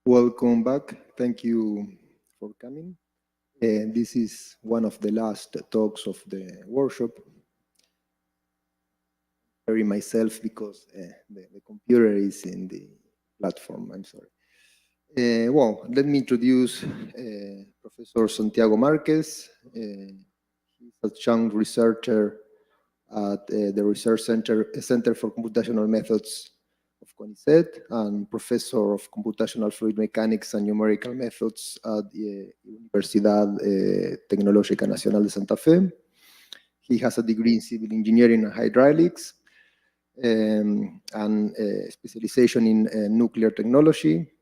Welcome back. Thank you for coming. This is one of the last talks of the workshop. Very myself because the computer is in the platform. I'm sorry. Well, let me introduce Professor Santiago Marquez. He's a young researcher at the Research Center for Computational Methods of CONICET and Professor of Computational Fluid Mechanics and Numerical Methods at the Universidad Tecnológica Nacional de Santa Fe. He has a degree in civil engineering and hydraulics and specialization in nuclear technology.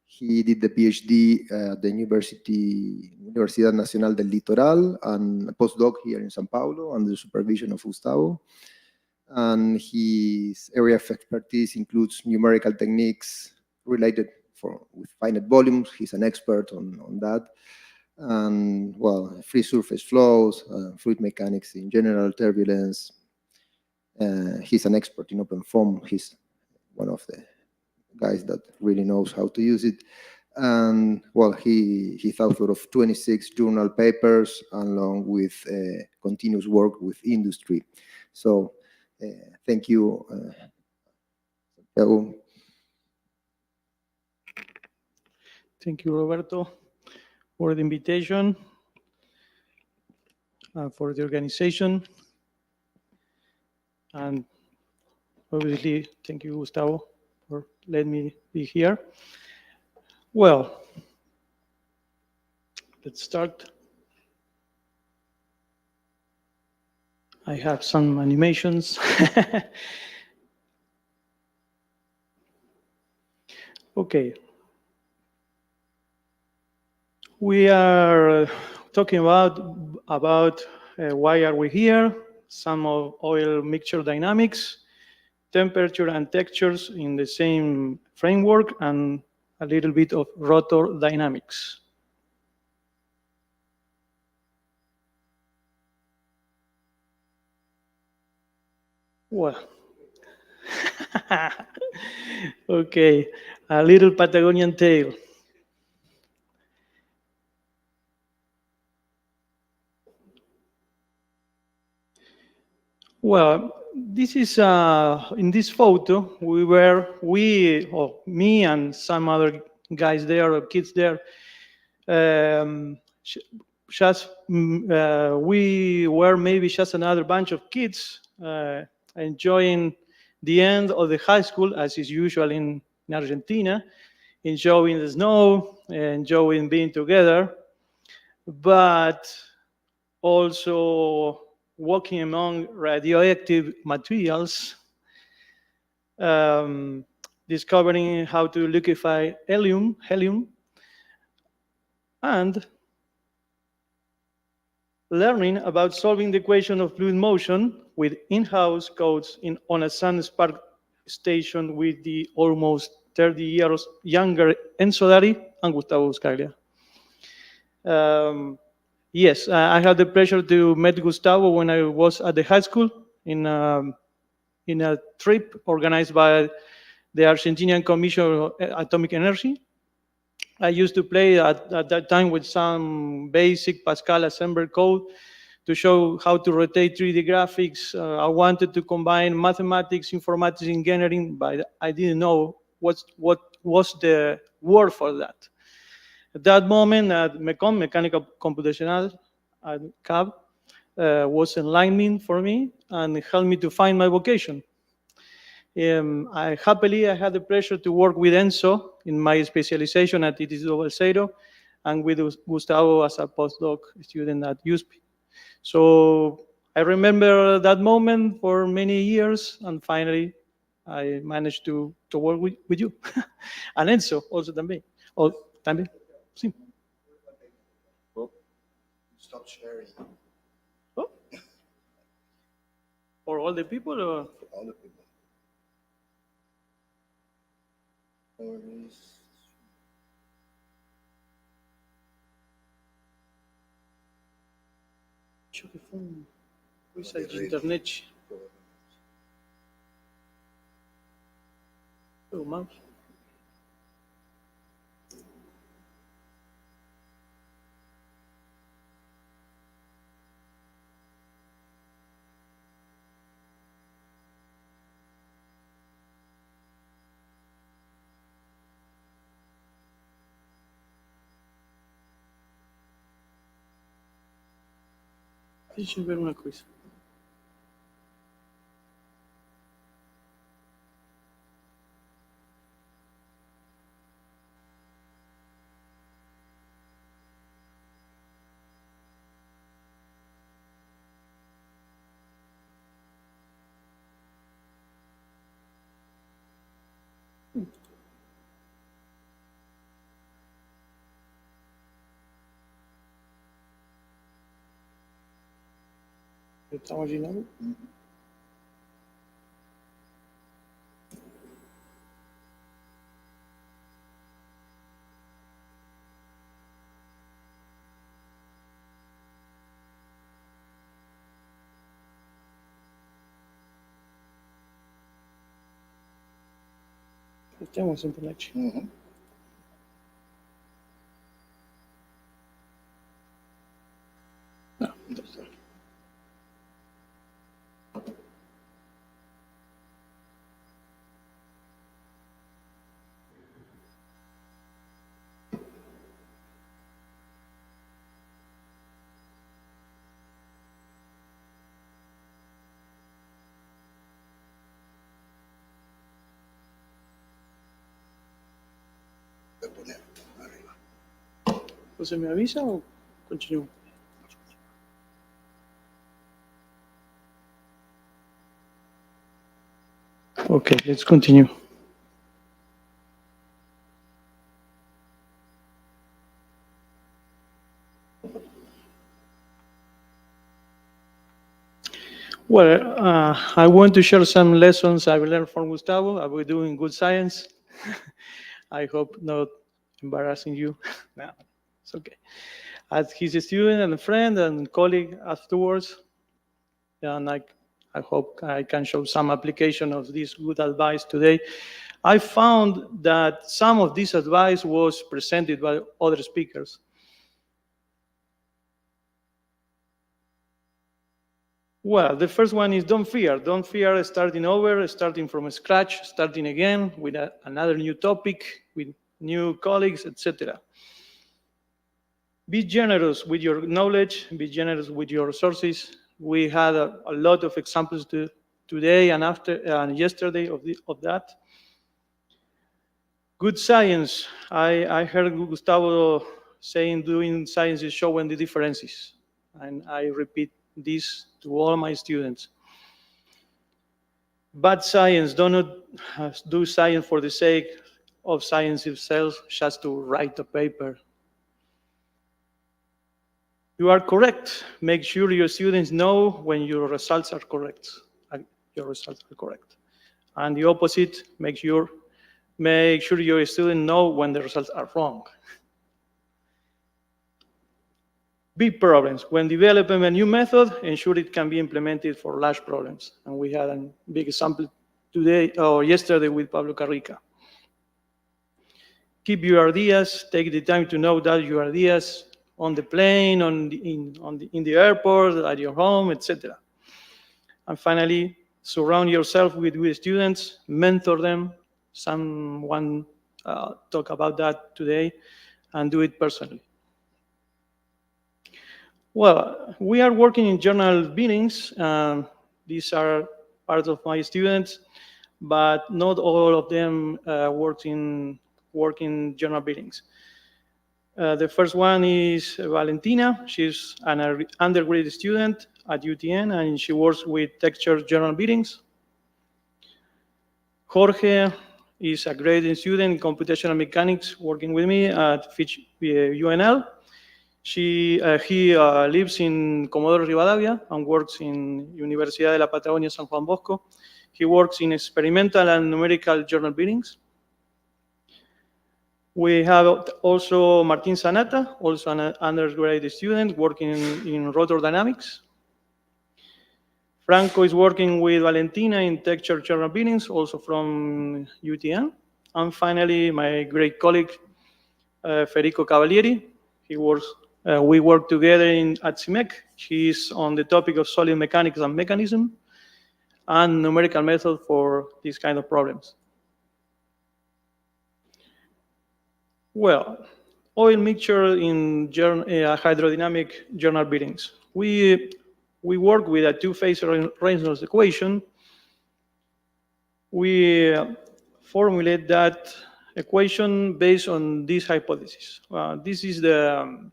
He did the PhD at the Universidad Nacional del Litoral and a postdoc here in São Paulo under the supervision of Gustavo. And his area of expertise includes numerical techniques related with finite volumes. He's an expert on that. And, well, free surface flows, fluid mechanics in general, turbulence. He's an expert in open form. He's one of the guys that really knows how to use it. And, well, he's author of 26 journal papers along with continuous work with industry. So, thank you, Santiago. Thank you, Roberto, for the invitation, for the organization, and obviously, thank you, Gustavo, for letting me be here. Well, let's start. I have some animations. Okay. We are talking about why are we here, some of oil mixture dynamics, temperature and textures in the same framework, and a little bit of rotor dynamics. Well, okay, a little Patagonian tale. Well, this is in this photo me and some other guys there or kids there. We were maybe just another bunch of kids enjoying the end of the high school, as is usual in Argentina, enjoying the snow, enjoying being together, but also walking among radioactive materials, discovering how to liquefy helium, and learning about solving the equation of fluid motion with in-house codes on a sun spark station with the almost 30 years younger Enzo Dari and Gustavo Buscaglia. Yes, I had the pleasure to meet Gustavo when I was at the high school in a trip organized by the Argentinian Commission on Atomic Energy. I used to play at that time with some basic Pascal assembler code to show how to rotate 3D graphics. I wanted to combine mathematics, informatics, engineering, but I didn't know what was the word for that. At that moment, at Mecânica Computacional at CAB was enlightening for me and helped me to find my vocation. I had the pleasure to work with Enzo in my specialization at ITC00 and with Gustavo as a postdoc student at USP. So I remember that moment for many years, and finally I managed to work with you. And Enzo also también. También. Sí. Oh, stop sharing. Oh? For all the people? Or? For all the people. Acho que foi coisa de internet. Foi o mouse. Deixa eu ver uma coisa. Eu estava imaginando. Temos internet. Não, não está. ¿Você me avisa o continúo? Okay, let's continue. Well, I want to share some lessons I've learned from Gustavo. I've been doing good science. I hope not embarrassing you. No, it's okay. As his student and friend and colleague afterwards, and I hope I can show some application of this good advice today. I found that some of this advice was presented by other speakers. Well, the first one is don't fear. Don't fear starting over, starting from scratch, starting again with another new topic, with new colleagues, etc. Be generous with your knowledge, be generous with your resources. We had a lot of examples today and yesterday of that. Good science. I heard Gustavo saying doing science is showing the differences. And I repeat this to all my students. Bad science, do not do science for the sake of science itself, just to write a paper. You are correct. Make sure your students know when your results are correct. And the opposite, make sure your students know when the results are wrong. Big problems. When developing a new method, ensure it can be implemented for large problems. And we had a big example today or yesterday with Pablo Carrica. Keep your ideas. Take the time to know that your ideas on the plane, in the airport, at your home, etc. And finally, surround yourself with good students. Mentor them. Someone talked about that today, and do it personally. Well, we are working in journal meetings. These are part of my students, but not all of them work in journal meetings. The first one is Valentina. She's an undergraduate student at UTN, and she works with texture journal meetings. Jorge is a graduate student in computational mechanics working with me at UNL. He lives in Comodoro Rivadavia and works in Universidad de la Patagonia San Juan Bosco. He works in experimental and numerical journal meetings. We have also Martin Sanata, also an undergraduate student working in rotor dynamics. Franco is working with Valentina in texture journal meetings, also from UTN. And finally, my great colleague, Federico Cavalieri. We work together at CIMEC. He's on the topic of solid mechanics and mechanism and numerical method for these kind of problems. Well, oil mixture in hydrodynamic journal bearings. We we work with a two-phase Reynolds equation. We formulate that equation based on this hypothesis. This is the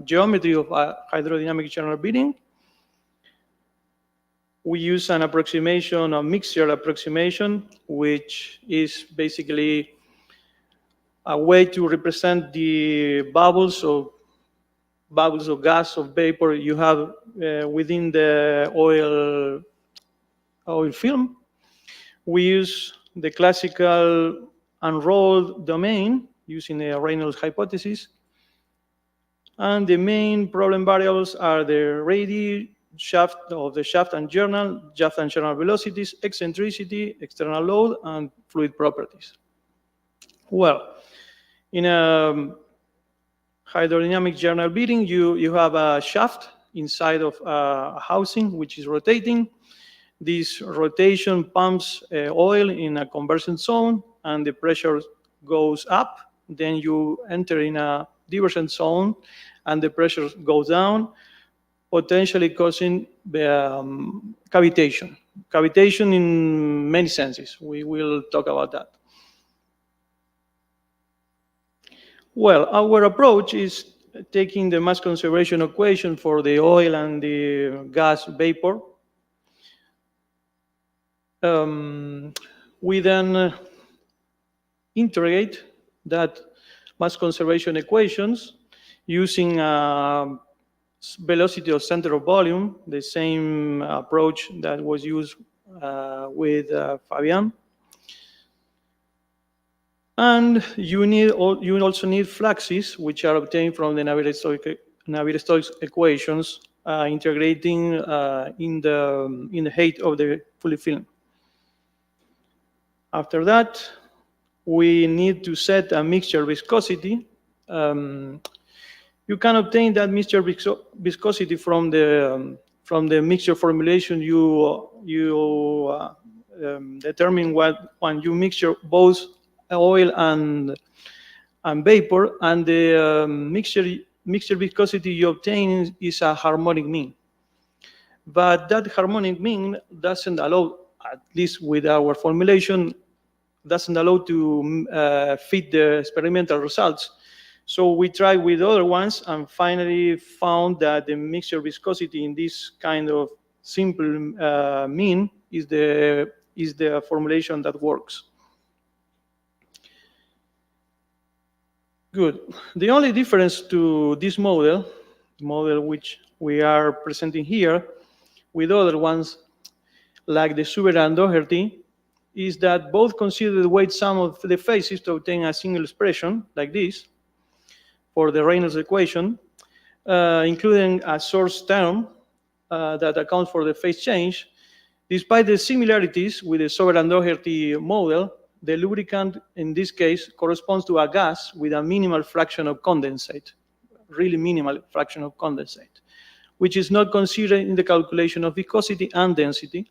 geometry of a hydrodynamic general bearing. We use an approximation, a mixture approximation, which is basically a way to represent the bubbles of gas, of vapor you have within the oil film. We use the classical unrolled domain using a Reynolds hypothesis. And the main problem variables are the radii, shaft and journal velocities, eccentricity, external load, and fluid properties. Well, in a hydrodynamic general bearing, you have a shaft inside of a housing which is rotating. This rotation pumps oil in a conversion zone, and the pressure goes up. Then you enter in a diversion zone, and the pressure goes down, potentially causing cavitation. Cavitation in many senses. We will talk about that. Well, our approach is taking the mass conservation equation for the oil and the gas vapor. We then integrate that mass conservation equations using velocity of center of volume, the same approach that was used with Fabian. And you also need fluxes, which are obtained from the Navier-Stokes equations, integrating in the height of the fluid film. After that, we need to set a mixture viscosity. You can obtain that mixture viscosity from the mixture formulation you determine when you mixture both oil and vapor, and the mixture viscosity you obtain is a harmonic mean. But that harmonic mean doesn't allow, at least with our formulation, doesn't allow to fit the experimental results. So we tried with other ones and finally found that the mixture viscosity in this kind of simple mean is the formulation that works. Good. The only difference to this model which we are presenting here, with other ones like the Suber and Doherty, is that both consider the weight sum of the phases to obtain a single expression like this for the Reynolds equation, including a source term that accounts for the phase change. Despite the similarities with the Suber and Doherty model, the lubricant in this case corresponds to a gas with a minimal fraction of condensate, really minimal fraction of condensate, which is not considered in the calculation of viscosity and density.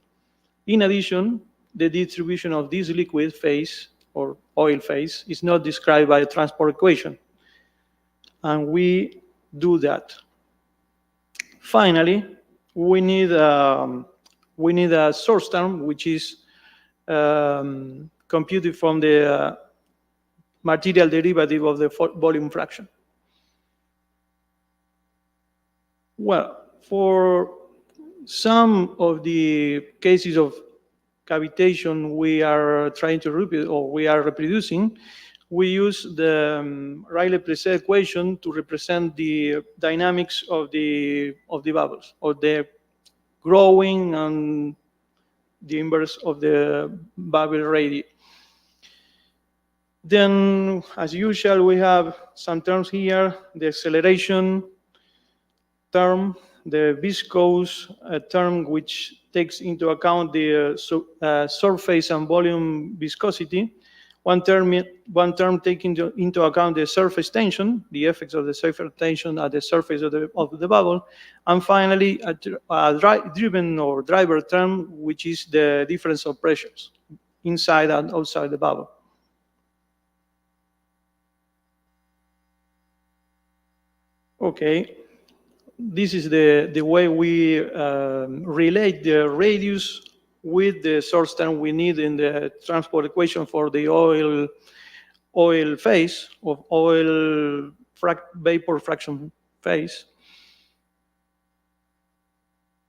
In addition, the distribution of this liquid phase or oil phase is not described by a transport equation. And we do that. Finally, we need a source term which is computed from the material derivative of the volume fraction. Well, for some of the cases of cavitation we are trying to reproduce, or we are reproducing, we use the Rayleigh-Presset equation to represent the dynamics of the bubbles, or the growing and the inverse of the bubble radii. Then, as usual, we have some terms here: the acceleration term, the viscous term, which takes into account the surface and volume viscosity. One term taking into account the surface tension, the effects of the surface tension at the surface of the bubble. And finally, a driven or driver term, which is the difference of pressures inside and outside the bubble. Okay, this is the way we relate the radius with the source term we need in the transport equation for the oil phase of oil vapor fraction phase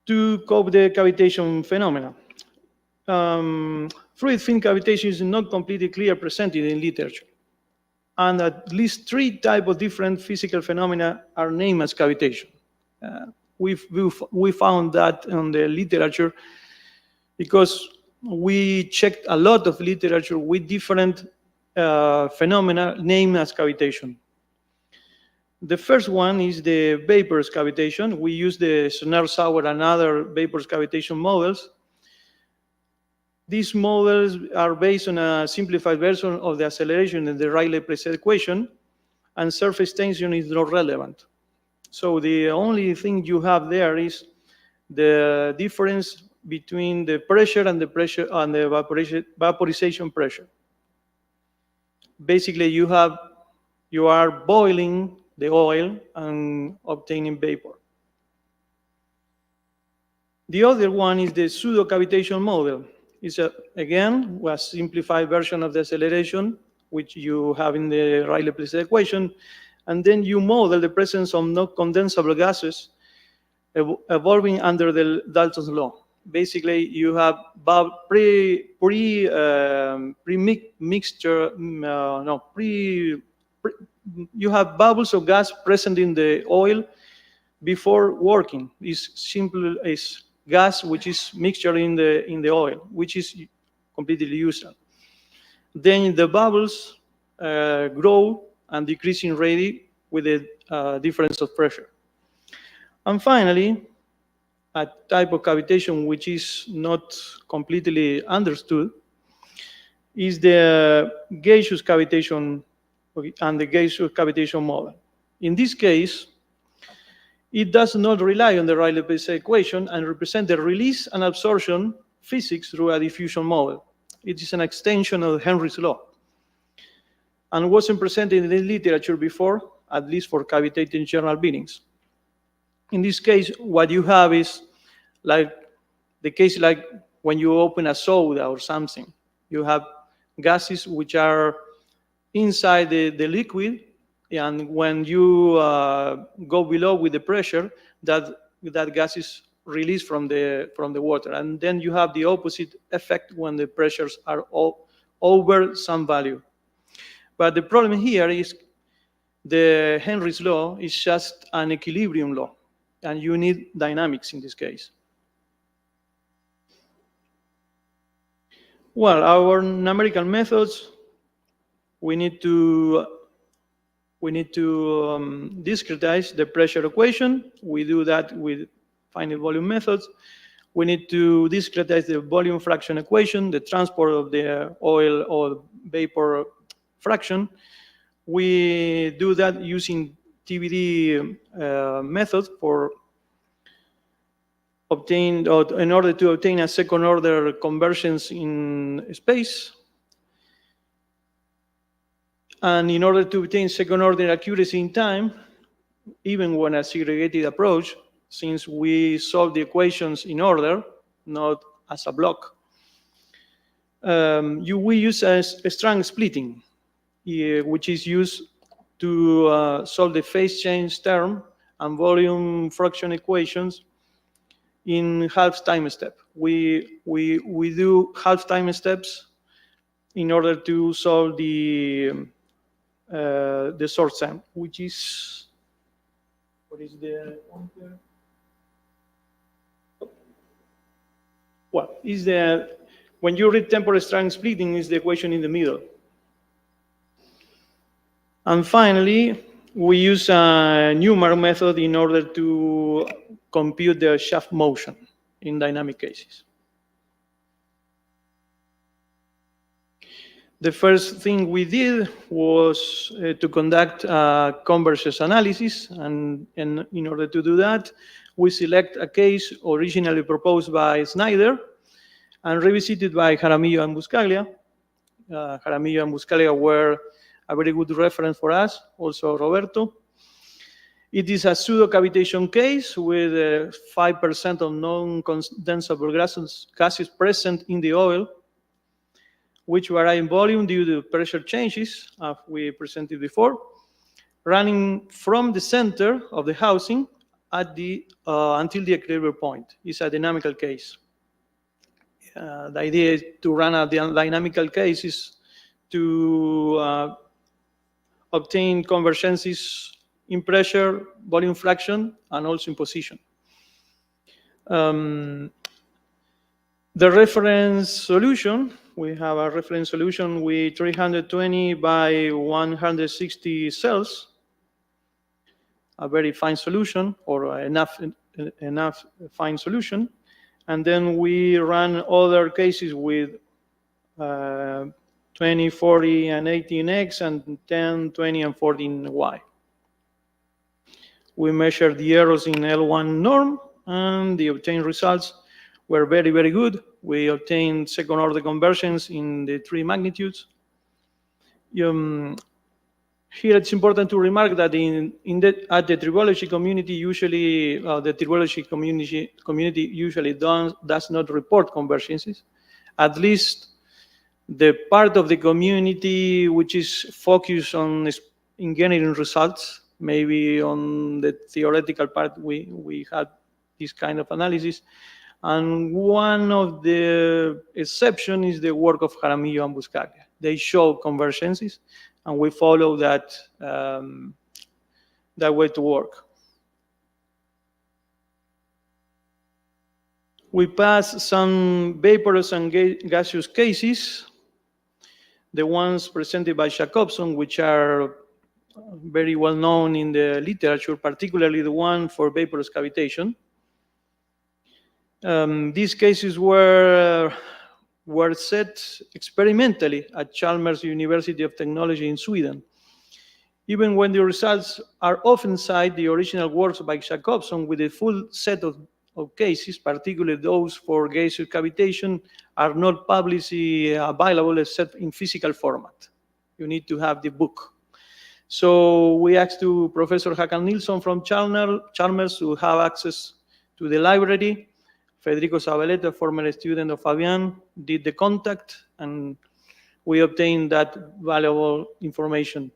to cope the cavitation phenomena. Fluid fin cavitation is not completely clear presented in literature. And at least 3 types of different physical phenomena are named as cavitation. We found that in the literature because we checked a lot of literature with different phenomena named as cavitation. The first one is the vapors cavitation. We use the Sonner-Sauer and other vapors cavitation models. These models are based on a simplified version of the acceleration in the Rayleigh-Preset equation, and surface tension is not relevant. So the only thing you have there is the difference between the pressure and the vaporization pressure. Basically, you are boiling the oil and obtaining vapor. The other one is the pseudo-cavitation model. It's again a simplified version of the acceleration, which you have in the Rayleigh-Preset equation, and then you model the presence of not condensable gases evolving under the Dalton's law. Basically, you have you have bubbles of gas present in the oil before working. It's simple as gas which is mixture in the oil, which is completely useful. Then the bubbles grow and decrease in radius with the difference of pressure. And finally, a type of cavitation which is not completely understood is the gaseous cavitation and the gaseous cavitation model. In this case, it does not rely on the Rayleigh-Preset equation and represent the release and absorption physics through a diffusion model. It is an extension of Henry's law and wasn't presented in the literature before, at least for cavitating journal bearings. In this case, what you have is like the case like when you open a soda or something. You have gases which are inside the liquid, and when you go below with the pressure, that gas is released from the water. And then you have the opposite effect when the pressures are over some value. But the problem here is the Henry's law is just an equilibrium law, and you need dynamics in this case. Well, our numerical methods, we need to discretize the pressure equation. We do that with finite volume methods. We need to discretize the volume fraction equation, the transport of the oil or vapor fraction. We do that using TBD method for in order to obtain a second order convergence in space. And in order to obtain second order accuracy in time, even when a segregated approach, since we solve the equations in order, not as a block, we use a strand splitting, which is used to solve the phase change term and volume fraction equations in half time step. We do half time steps in order to solve the source term, which is, what is the pointer? Well, is the, when you read temporal strand splitting, is the equation in the middle. And finally, we use a numerical method in order to compute the shaft motion in dynamic cases. The first thing we did was to conduct a convergence analysis, and in order to do that, we select a case originally proposed by Snyder and revisited by Jaramillo and Buscaglia. Jaramillo and Buscaglia were a very good reference for us, also Roberto. It is a pseudo-cavitation case with 5% of non-condensable gases present in the oil, which vary in volume due to pressure changes, as we presented before, running from the center of the housing at until the equilibrium point. It's a dynamical case. The idea is to run a dynamical case is to obtain convergencies in pressure, volume fraction, and also in position. The reference solution, we have a reference solution with 320 by 160 cells, a very fine solution, or enough fine solution. And then we run other cases with 20, 40, and 18X, and 10, 20, and 14Y. We measured the errors in L1 norm, and the obtained results were very, very good. We obtained second-order conversions in the 3 magnitudes. Here it's important to remark that at the tribology community, usually the tribology community usually does not report convergences. At least the part of the community which is focused on engineering results, maybe on the theoretical part, we had this kind of analysis. And one of the exceptions is the work of Jaramillo and Buscaglia. They show convergences, and we follow that way to work. We pass some vaporous and gaseous cases, the ones presented by Jacobson, which are very well known in the literature, particularly the one for vaporous cavitation. These cases were set experimentally at Chalmers University of Technology in Sweden. Even when the results are often cite the original works by Jacobson with a full set of cases, particularly those for gaseous cavitation, are not publicly available except in physical format. You need to have the book. So we asked to Professor Hakan Nilsson from Chalmers to have access to the library. Federico Zabaleta, former student of Fabian, did the contact, and we obtained that valuable information.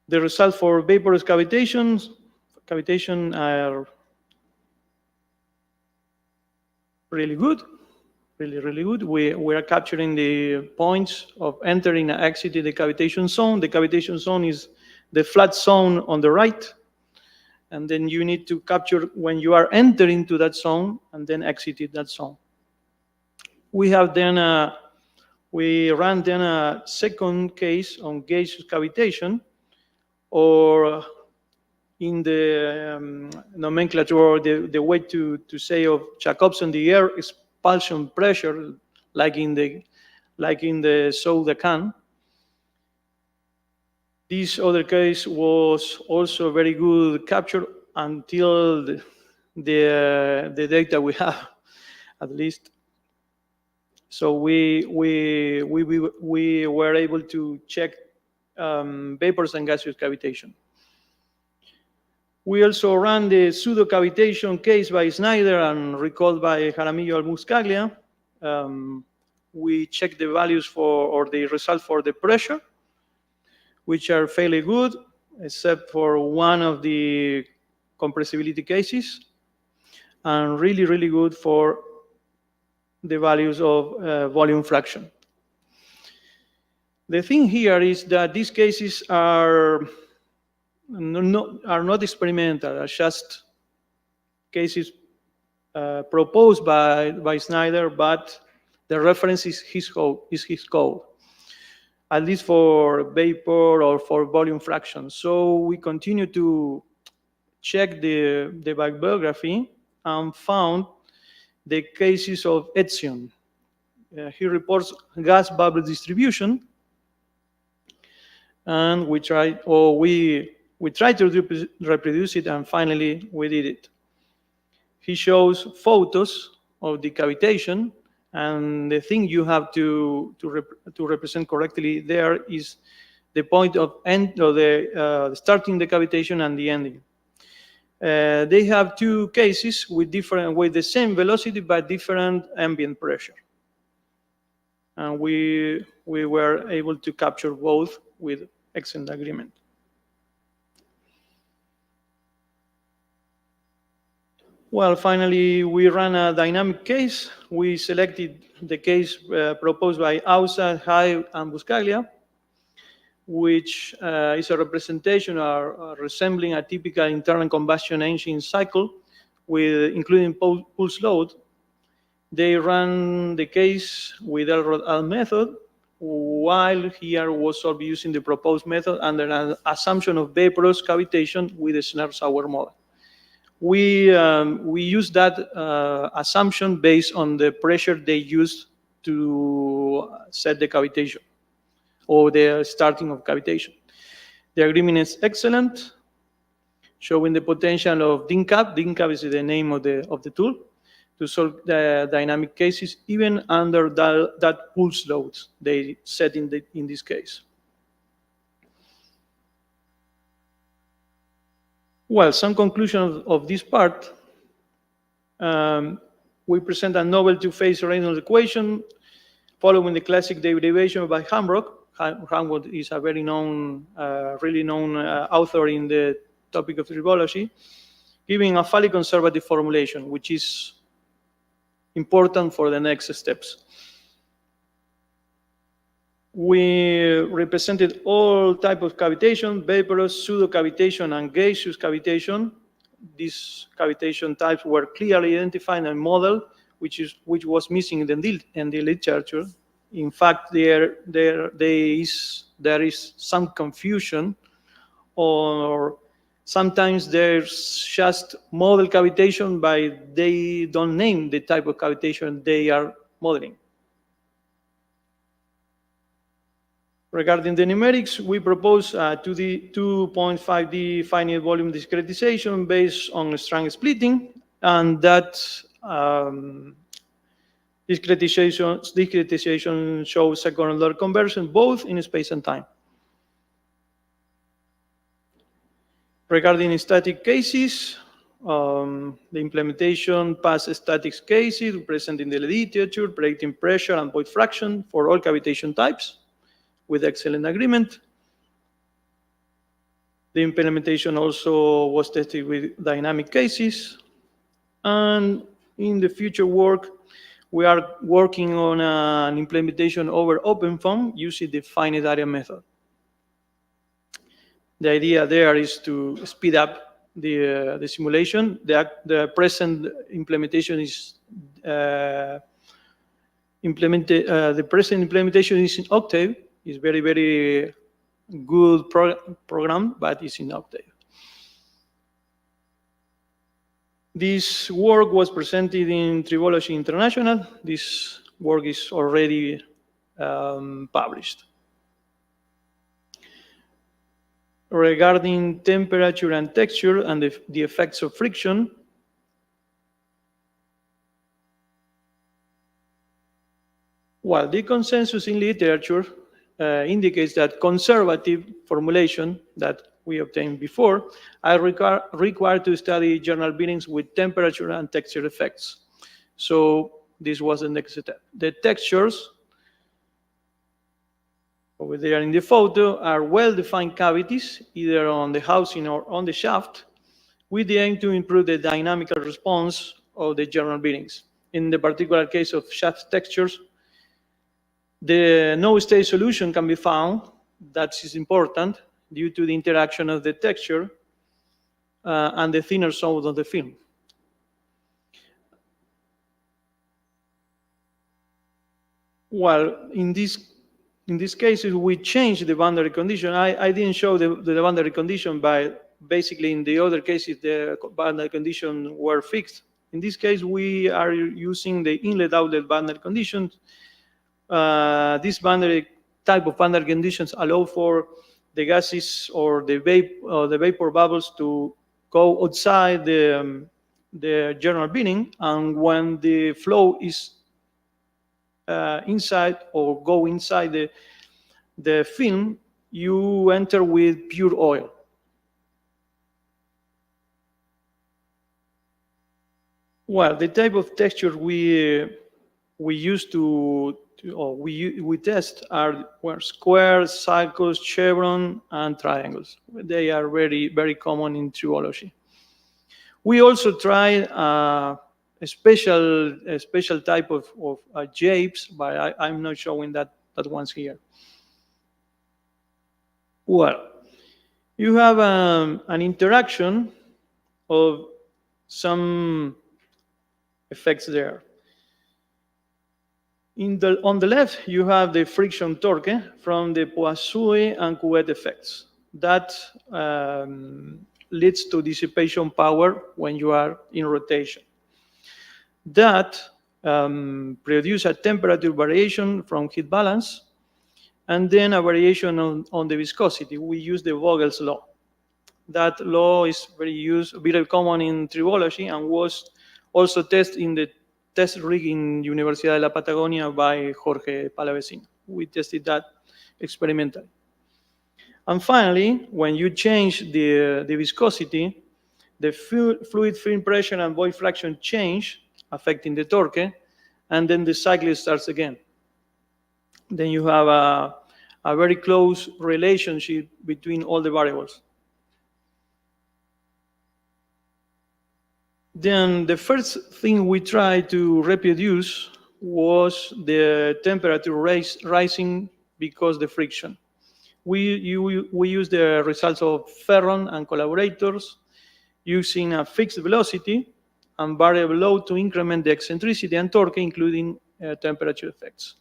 The results for vaporous cavitation are really good, really good. We are capturing the points of entering and exiting the cavitation zone. The cavitation zone is the flat zone on the right. And then you need to capture when you are entering to that zone and then exiting that zone. We ran then a second case on gaseous cavitation, or in the nomenclature, or the way to say of Jacobson, the air expulsion pressure, like in the soda can. This other case was also very good capture until the data we have, at least. So we were able to check vapors and gaseous cavitation. We also ran the pseudo cavitation case by Snyder and recalled by Jaramillo and Buscaglia. We checked the values or the result for the pressure, which are fairly good, except for one of the compressibility cases, and really good for the values of volume fraction. The thing here is that these cases are not experimental, are just cases proposed by Snyder, but the reference is his code, at least for vapor or for volume fraction. So we continue to check the bibliography and found the cases of Etzion. He reports gas bubble distribution, and we tried to reproduce it, and finally we did it. He shows photos of the cavitation, and the thing you have to represent correctly there is the point of end or the starting the cavitation and the ending. They have two cases with the same velocity but different ambient pressure. And we were able to capture both with excellent agreement. Well, finally, we ran a dynamic case. We selected the case proposed by Ausa, Hive, and Buscaglia, which is a representation resembling a typical internal combustion engine cycle, including pulse load. They ran the case with L method, while here was solved using the proposed method under an assumption of vaporous cavitation with the Snell-Sauer model. We used that assumption based on the pressure they used to set the cavitation or the starting of cavitation. The agreement is excellent, showing the potential of DINCAP. DINCAP is the name of the tool to solve the dynamic cases, even under that pulse load they set in this case. Well, some conclusion of this part. We present a novel two-phase Reynolds equation following the classic derivation by Hamrock. Hamrock is a very known, really known author in the topic of tribology, giving a fairly conservative formulation, which is important for the next steps. We represented all types of cavitation: vaporous, pseudo-cavitation, and gaseous cavitation. These cavitation types were clearly identified and modeled, which was missing in the literature. In fact, there is some confusion, or sometimes there's just model cavitation, but they don't name the type of cavitation they are modeling. Regarding the numerics, we propose 2.5D finite volume discretization based on strand splitting, and that discretization shows second-order conversion both in space and time. Regarding static cases, the implementation passed static cases present in the literature, predicting pressure and void fraction for all cavitation types, with excellent agreement. The implementation also was tested with dynamic cases. And in the future work, we are working on an implementation over OpenFOAM using the finite area method. The idea there is to speed up the simulation. The present implementation is the present implementation is in Octave. It's very, very good program, but it's in Octave. This work was presented in Tribology International. This work is already published. Regarding temperature and texture and the effects of friction, well, the consensus in literature indicates that conservative formulation that we obtained before are required to study general bearings with temperature and texture effects. So this was the next step. The textures over there in the photo are well-defined cavities, either on the housing or on the shaft, with the aim to improve the dynamical response of the general bearings. In the particular case of shaft textures, the no-state solution can be found. That is important due to the interaction of the texture and the thinner zone of the film. Well, in these cases, we changed the boundary condition. I didn't show the boundary condition, but basically in the other cases, the boundary conditions were fixed. In this case, we are using the inlet-outlet boundary conditions. This type of boundary conditions allow for the gases or the vapor bubbles to go outside the general bearing, and when the flow is inside or go inside the film, you enter with pure oil. Well, the type of texture we use we test are squares, circles, chevron, and triangles. They are very common in tribology. We also tried a special type of shapes, but I'm not showing that ones here. Well, you have an interaction of some effects there. On the left, you have the friction torque from the Poisson and Couette effects. That leads to dissipation power when you are in rotation. That produces a temperature variation from heat balance, and then a variation on the viscosity. We use the Vogel's law. That law is very common in tribology and was also tested in the test rig in Universidad de la Patagonia by Jorge Palavecino. We tested that experimentally. And finally, when you change the viscosity, the fluid film pressure and void fraction change, affecting the torque, and then the cycle starts again. Then you have a very close relationship between all the variables. Then the first thing we tried to reproduce was the temperature rising because the friction. We use the results of Ferron and collaborators using a fixed velocity and variable load to increment the eccentricity and torque, including temperature effects.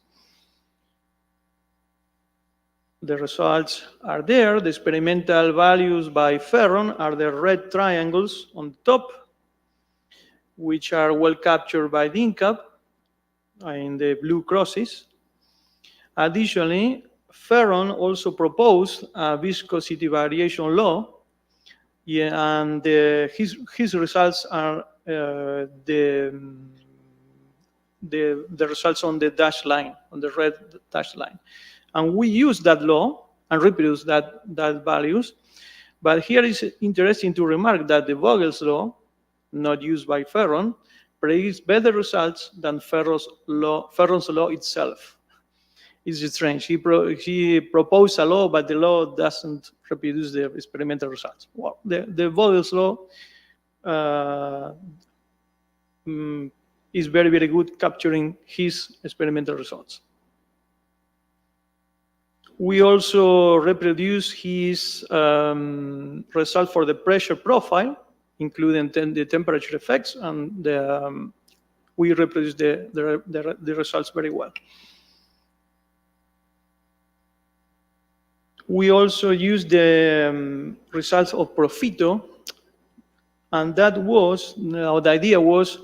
The results are there. The experimental values by Ferron are the red triangles on the top, which are well captured by DINCAP in the blue crosses. Additionally, Ferron also proposed a viscosity variation law, and his results are the results on the dashed line, on the red dashed line. And we use that law and reproduce that values. But here is interesting to remark that the Vogel's law, not used by Ferron, predicts better results than Ferron's law itself. It's strange. He proposed a law, but the law doesn't reproduce the experimental results. Well, the Vogel's law is very good capturing his experimental results. We also reproduce his result for the pressure profile, including the temperature effects, and we reproduce the results very well. We also use the results of Profito, and the idea was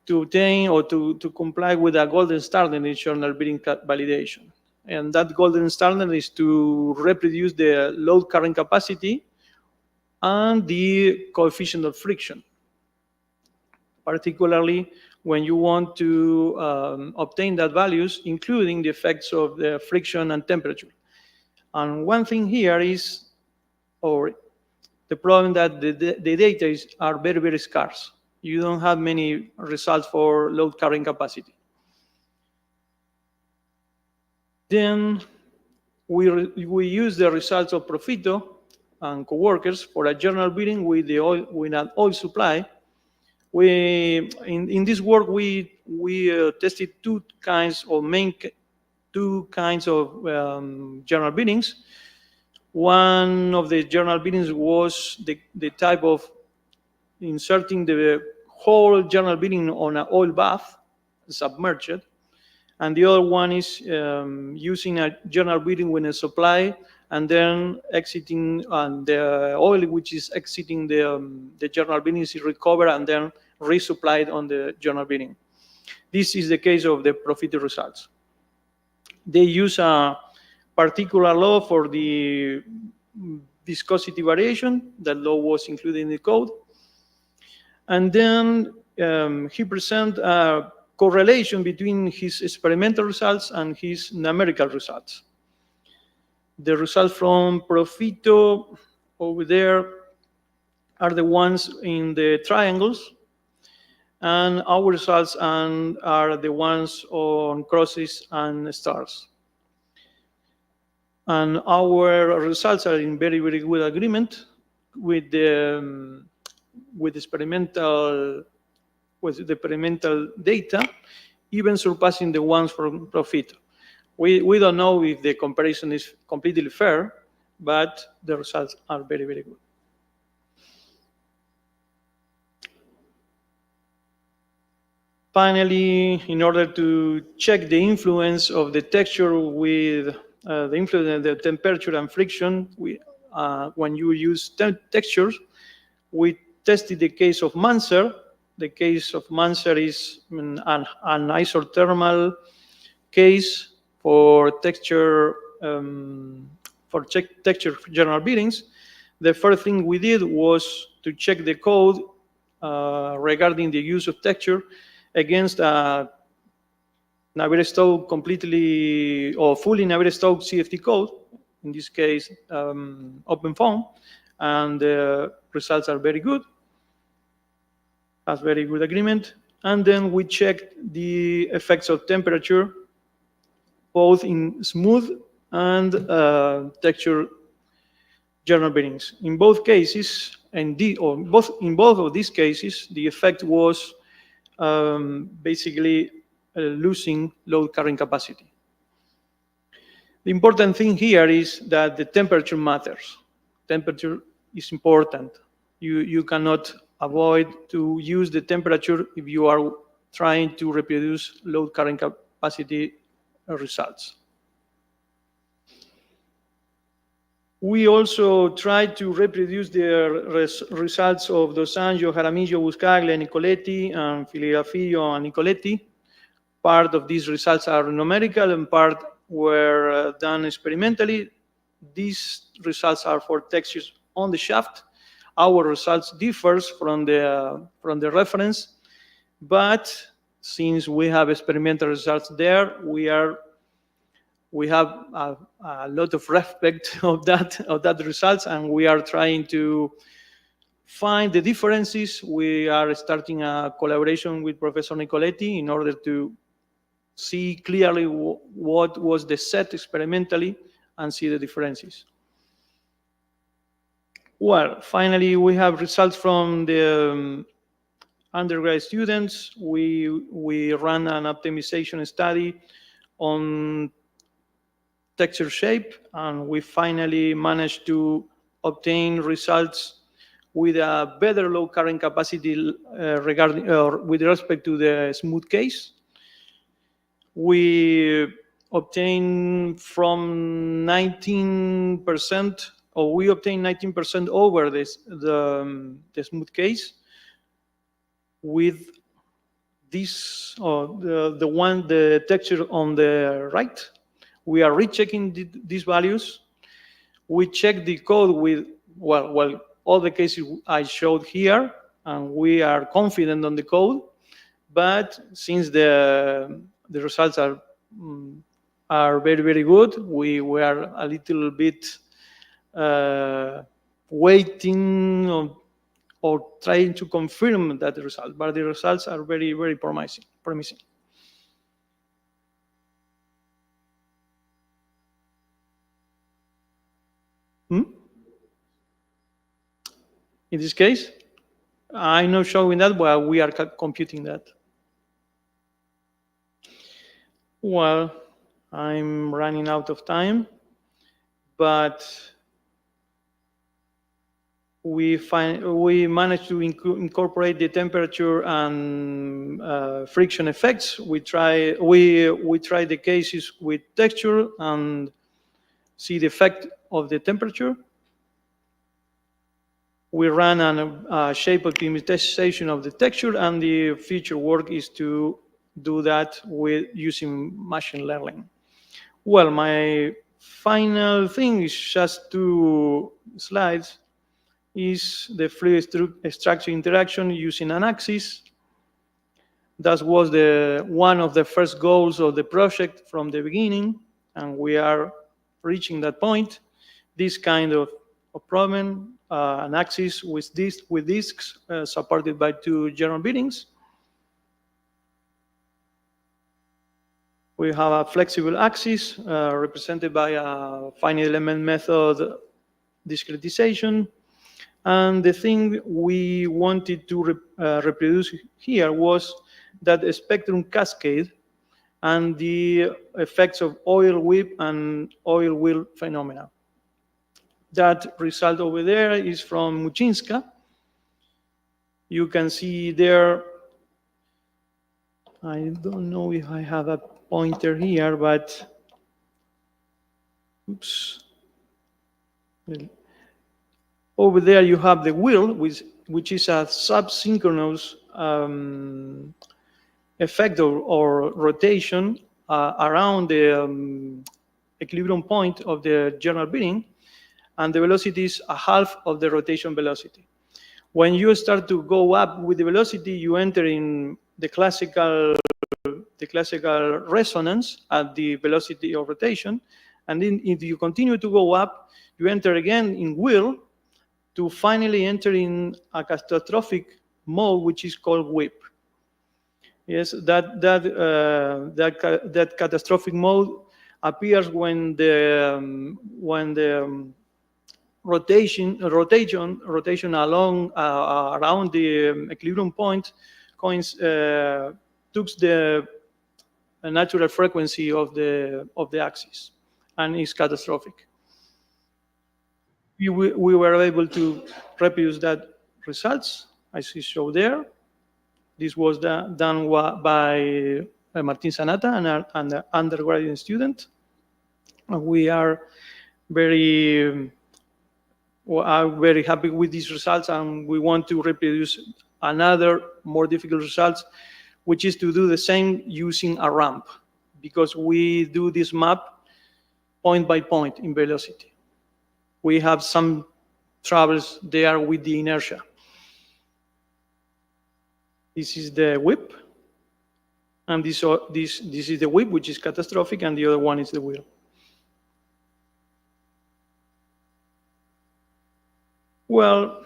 to obtain or to comply with a golden standard in journal bearing validation. And that golden standard is to reproduce the load carrying capacity and the coefficient of friction, particularly when you want to obtain that values, including the effects of the friction and temperature. And one thing here is, or the problem that the data are very scarce. You don't have many results for load carrying capacity. Then we use the results of Profito and coworkers for a journal bearing with an oil supply. In this work we tested two kinds of journal bearings. One of the journal bearings was the type of inserting the whole journal bearing on an oil bath, submerged. And the other one is using a journal bearing with a supply and then exiting, and the oil which is exiting the journal bearing is recovered and then resupplied on the journal bearing. This is the case of the Profito results. They use a particular law for the viscosity variation. That law was included in the code. And then he presents a correlation between his experimental results and his numerical results. The results from Profito over there are the ones in the triangles, and our results are the ones on crosses and stars. And our results are in very, very good agreement with the experimental data, even surpassing the ones from Profito. We don't know if the comparison is completely fair, but the results are very, very good. Finally, in order to check the influence of the texture with the influence of the temperature and friction, when you use textures, we tested the case of Manser. The case of Manser is an isothermal case for texture texture general bearings. The first thing we did was to check the code regarding the use of texture against a Navier-Stokes completely or fully Navier-Stokes CFD code, in this case OpenFOAM, and the results are very good, has very good agreement. And then we checked the effects of temperature both in smooth and texture general bearings. In both cases, in both of these cases, the effect was basically losing load carrying capacity. The important thing here is that the temperature matters. Temperature is important. You cannot avoid to use the temperature if you are trying to reproduce load carrying capacity results. We also tried to reproduce the results of Dos Anjos, Jaramillo, Buscaglia, Nicoletti, and Filigrafillo and Nicoletti. Part of these results are numerical and part were done experimentally. These results are for textures on the shaft. Our results differs from the reference, but since we have experimental results there, we have a lot of respect of that results, and we are trying to find the differences. We are starting a collaboration with Professor Nicoletti in order to see clearly what was the set experimentally and see the differences. Well, finally, we have results from the undergrad students. We ran an optimization study on texture shape, and we finally managed to obtain results with a better load carrying capacity with respect to the smooth case. We obtained from 19%, or we obtained 19% over the smooth case with this, the texture on the right. We are rechecking these values. We check the code with, well, all the cases I showed here, and we are confident on the code. But since the results are very, very good, we were a little bit waiting or trying to confirm that result. But the results are very, very promising. In this case, I'm not showing that, but we are computing that. Well, I'm running out of time, but we managed to incorporate the temperature and friction effects. We try the cases with texture and see the effect of the temperature. We ran a shape optimization of the texture, and the future work is to do that with using machine learning. Well, my final thing is just 2 slides. Is the fluid structure interaction using an axis. That was one of the first goals of the project from the beginning, and we are reaching that point, this kind of problem, an axis with disks supported by two general bearings. We have a flexible axis represented by a finite element method discretization. And the thing we wanted to reproduce here was that spectrum cascade and the effects of oil whip and oil wheel phenomena. That result over there is from Muchinska. You can see there, I don't know if I have a pointer here, but oops. Over there you have the wheel, which is a subsynchronous effect or rotation around the equilibrium point of the general bearing, and the velocity is a half of the rotation velocity. When you start to go up with the velocity, you enter in the classical resonance at the velocity of rotation, and then if you continue to go up, you enter again in wheel to finally enter in a catastrophic mode, which is called whip. Yes, that catastrophic mode appears when the rotation along around the equilibrium point takes the natural frequency of the axis, and is catastrophic. We were able to reproduce that results, as is shown there. This was done by Martin Sanata, an undergraduate student. And we are very happy with these results, and we want to reproduce another more difficult results, which is to do the same using a ramp, because we do this map point by point in velocity. We have some troubles there with the inertia. This is the whip, and this is the whip, which is catastrophic, and the other one is the wheel. Well,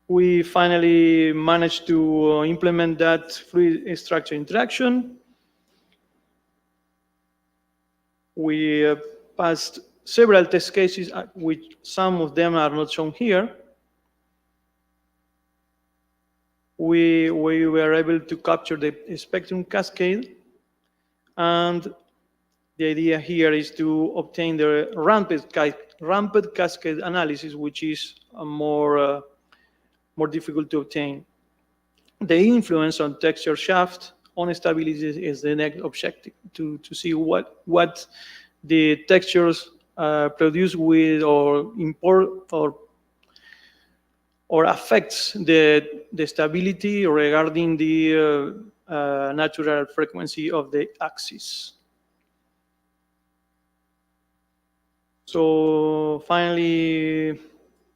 we finally managed to implement that fluid structure interaction. We passed several test cases, which some of them are not shown here. We were able to capture the spectrum cascade, and the idea here is to obtain the ramped cascade analysis, which is more difficult to obtain. The influence on texture shaft on stability is the next objective, to see what the textures produce with or import or affects the stability regarding the natural frequency of the axis. So finally,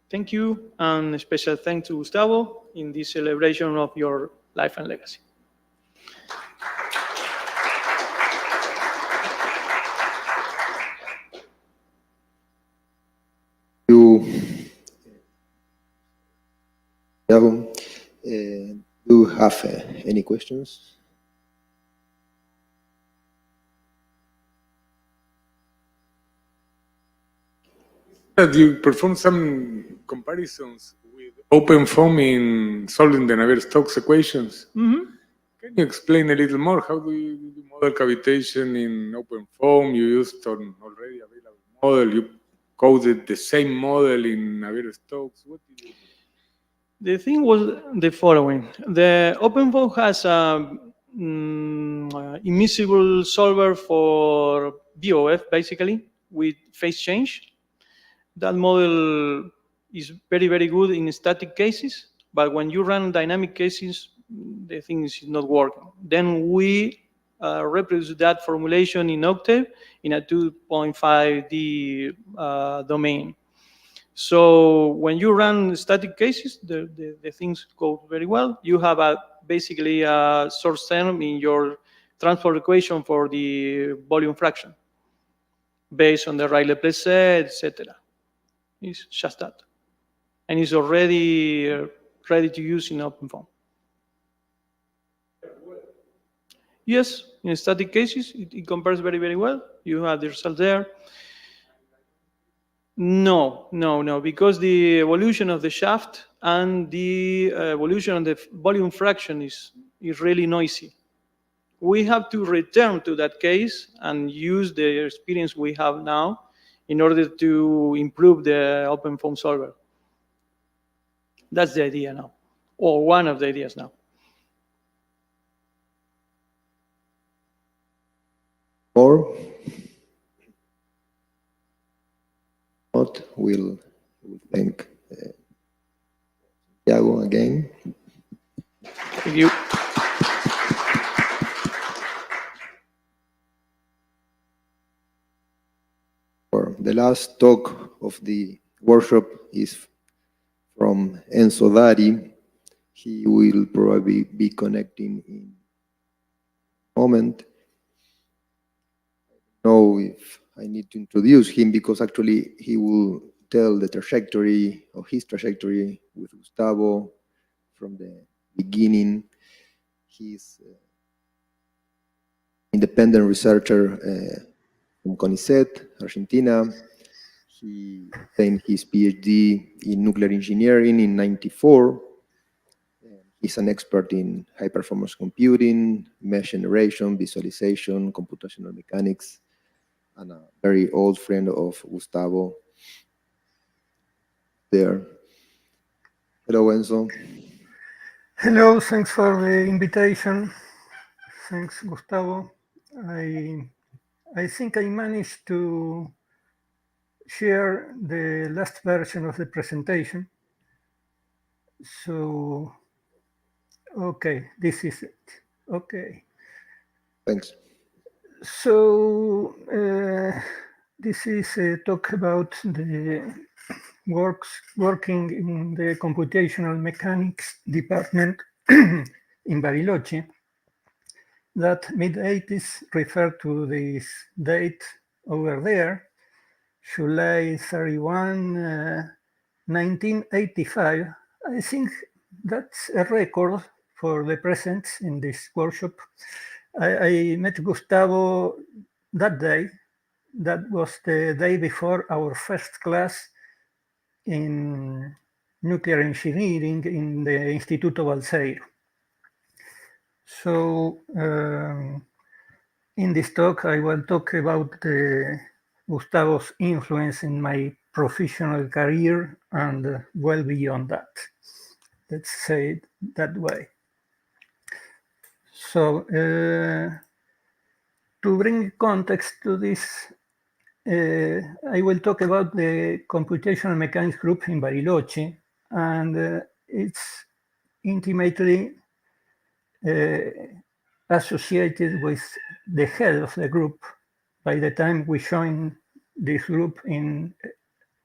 thank you, and a special thanks to Gustavo in this celebration of your life and legacy. Do you have any questions? You perform some comparisons with OpenFOAM in solving the Navier-Stokes equations. Mm-hmm. Can you explain a little more? How do you model cavitation in OpenFOAM? You used an already available model. You coded the same model in Navier-Stokes. What did you do? The thing was the following. The OpenFOAM has an immiscible solver for BOF, basically, with phase change. That model is very, very good in static cases, but when you run dynamic cases, the thing is not working. Then we reproduce that formulation in Octave in a 2.5D domain. So when you run static cases, the things go very well. You have basically a source term in your transport equation for the volume fraction. based on the Rayleigh set, etc. It's just that. And it's already ready to use in OpenFOAM. Yes, in static cases, it compares very, very well. You have the result there. No, because the evolution of the shaft and the evolution of the volume fraction is really noisy. We have to return to that case and use the experience we have now in order to improve the OpenFOAM solver. That's the idea now, or one of the ideas now. Or not, we'll thank Santiago again. Thank you. The last talk of the workshop is from Enzo Dari. He will probably be connecting in a moment. I don't know if I need to introduce him because actually he will tell the trajectory of his trajectory with Gustavo from the beginning. He's an independent researcher from CONICET, Argentina. He obtained his PhD in nuclear engineering in '94. He's an expert in high-performance computing, mesh generation, visualization, computational mechanics, and a very old friend of Gustavo there. Hello, Enzo. Hello, thanks for the invitation. Thanks, Gustavo. I think I managed to share the last version of the presentation. So, okay, this is it. Okay. Thanks. So, this is a talk about the working in the computational mechanics department in Bariloche. That mid-80s refer to this date over there, July 31, 1985. I think that's a record for the presence in this workshop. I met Gustavo that day. That was the day before our first class in nuclear engineering in the Instituto Balseiro. So in this talk, I will talk about Gustavo's influence in my professional career and well beyond that. Let's say it that way. So to bring context to this, I will talk about the computational mechanics group in Bariloche, and it's intimately associated with the head of the group by the time we joined this group in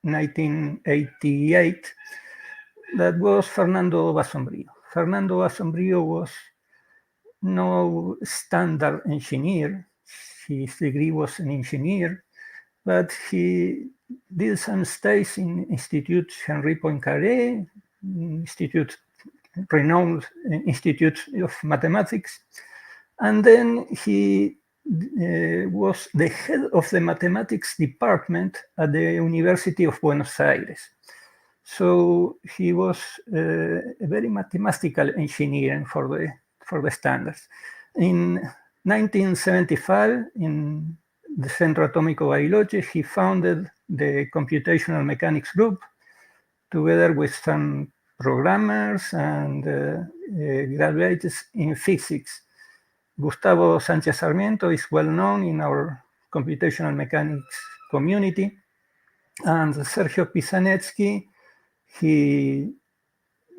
1988. That was Fernando Basombrio. Fernando Basombrio was no standard engineer. His degree was an engineer, but he did some stays in Institute Henri Poincaré, renowned Institute of Mathematics, and then he was the head of the mathematics department at the University of Buenos Aires. So he was a very mathematical engineer for the standards. In 1975, in the Centro Atómico Bariloche, he founded the Computational Mechanics Group together with some programmers and graduates in physics. Gustavo Sánchez Sarmiento is well known in our computational mechanics community. And Sergio Pisanetsky, he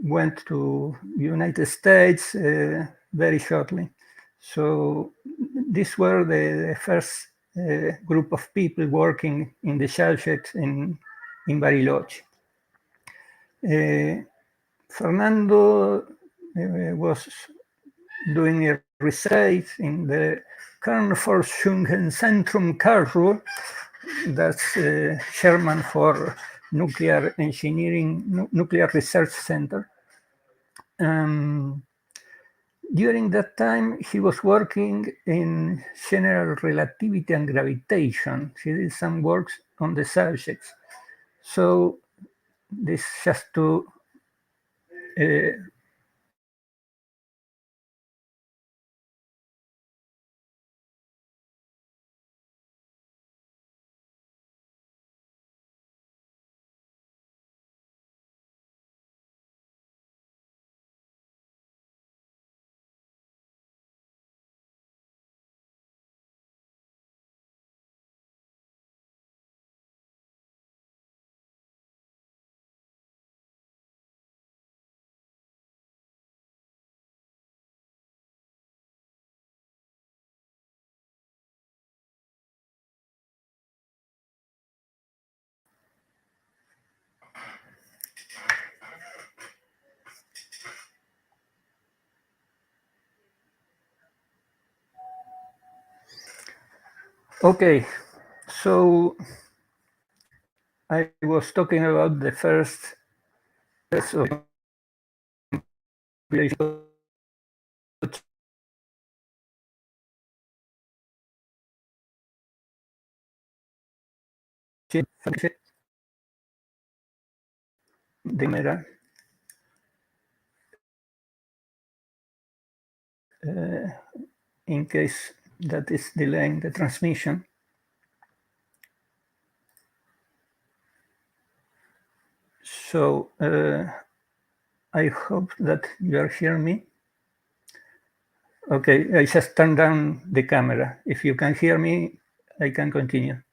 went to the United States very shortly. So these were the first group of people working in the subject in Bariloche. Fernando was doing a research in the Kernforschungszentrum Karlsruhe, that's chairman for Nuclear Engineering, Nuclear Research Center. During that time, he was working in general relativity and gravitation. He did some works on the subjects. So this just to okay, so I was talking about the first de manera in case that is delaying the transmission. So I hope that you are hearing me. Okay, I just turned down the camera. If you can hear me, I can continue.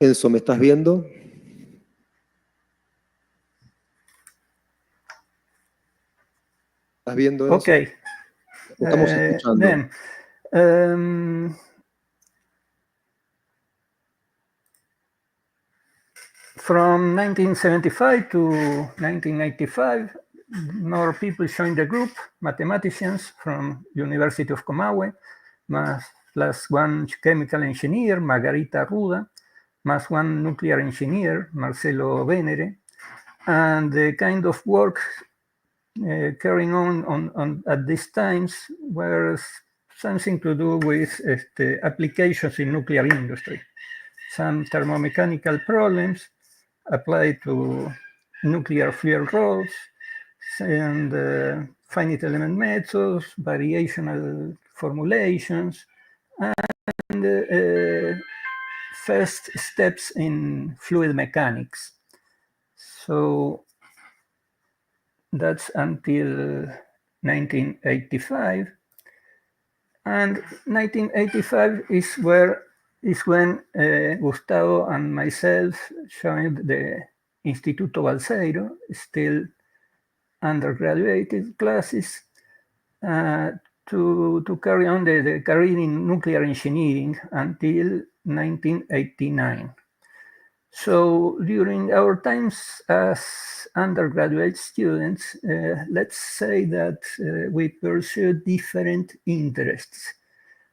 Enzo, ¿me estás viendo? ¿Estás viendo eso? Okay. Estamos escuchando. Then, from 1975 to 1985, more people joined the group, mathematicians from University of Comahue, plus one chemical engineer, Margarita Ruda, plus one nuclear engineer, Marcelo Venere, and the kind of work carrying on at these times were something to do with applications in nuclear industry. Some thermomechanical problems applied to nuclear fuel rods and finite element methods, variational formulations, and first steps in fluid mechanics. So that's until 1985. And 1985 is when Gustavo and myself joined the Instituto Balseiro, still undergraduate classes, to carry on the career in nuclear engineering until 1989. So during our times as undergraduate students, let's say that we pursued different interests.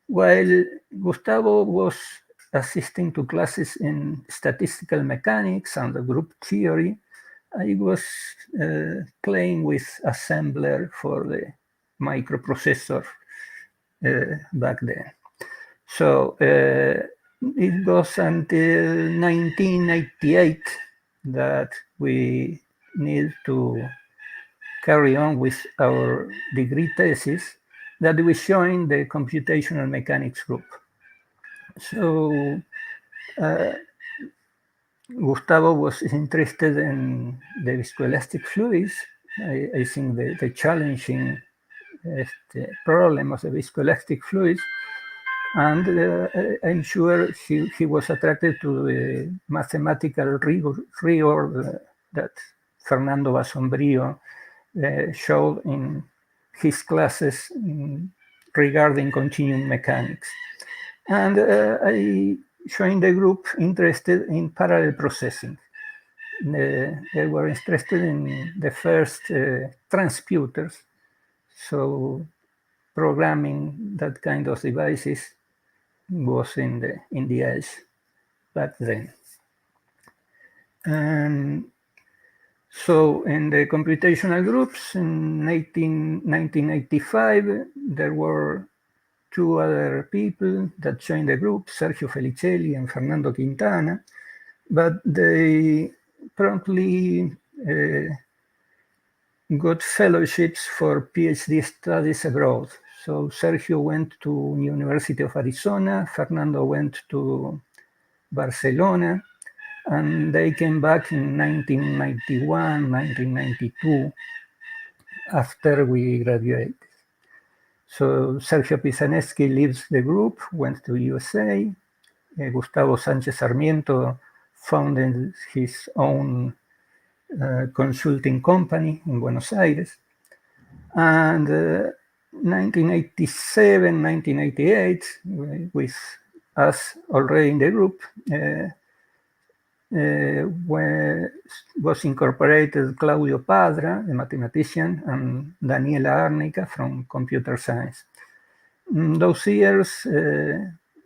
While Gustavo was assisting to classes in statistical mechanics and the group theory, I was playing with assembler for the microprocessor back then. So it was until 1988 that we need to carry on with our degree thesis that we joined the computational mechanics group. So Gustavo was interested in the viscoelastic fluids. I think the challenging problem of the viscoelastic fluids, and I'm sure he was attracted to the mathematical rigor that Fernando Basombrio showed in his classes regarding continuum mechanics. And I joined the group interested in parallel processing. They were interested in the first transputers, so programming that kind of devices was in the edge back then. And so in the computational groups in 1985, there were two other people that joined the group, Sergio Felicelli and Fernando Quintana, but they promptly got fellowships for PhD studies abroad. So Sergio went to University of Arizona, Fernando went to Barcelona, and they came back in 1991, 1992, after we graduated. So Sergio Pisaneschi leaves the group, went to USA. Gustavo Sánchez Sarmiento founded his own consulting company in Buenos Aires. And 1987, 1988, with us already in the group, was incorporated Claudio Padra, a mathematician, and Daniela Arnica from computer science. In those years,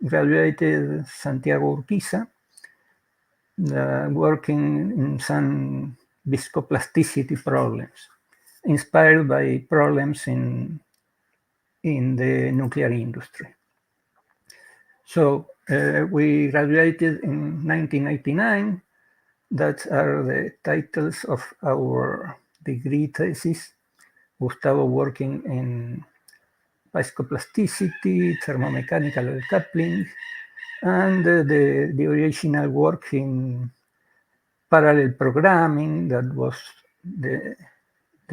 graduated Santiago Urquiza, working in some viscoplasticity problems, inspired by problems in the nuclear industry. So we graduated in 1989. That are the titles of our degree thesis. Gustavo working in viscoplasticity, thermomechanical coupling, and the original work in parallel programming. That was the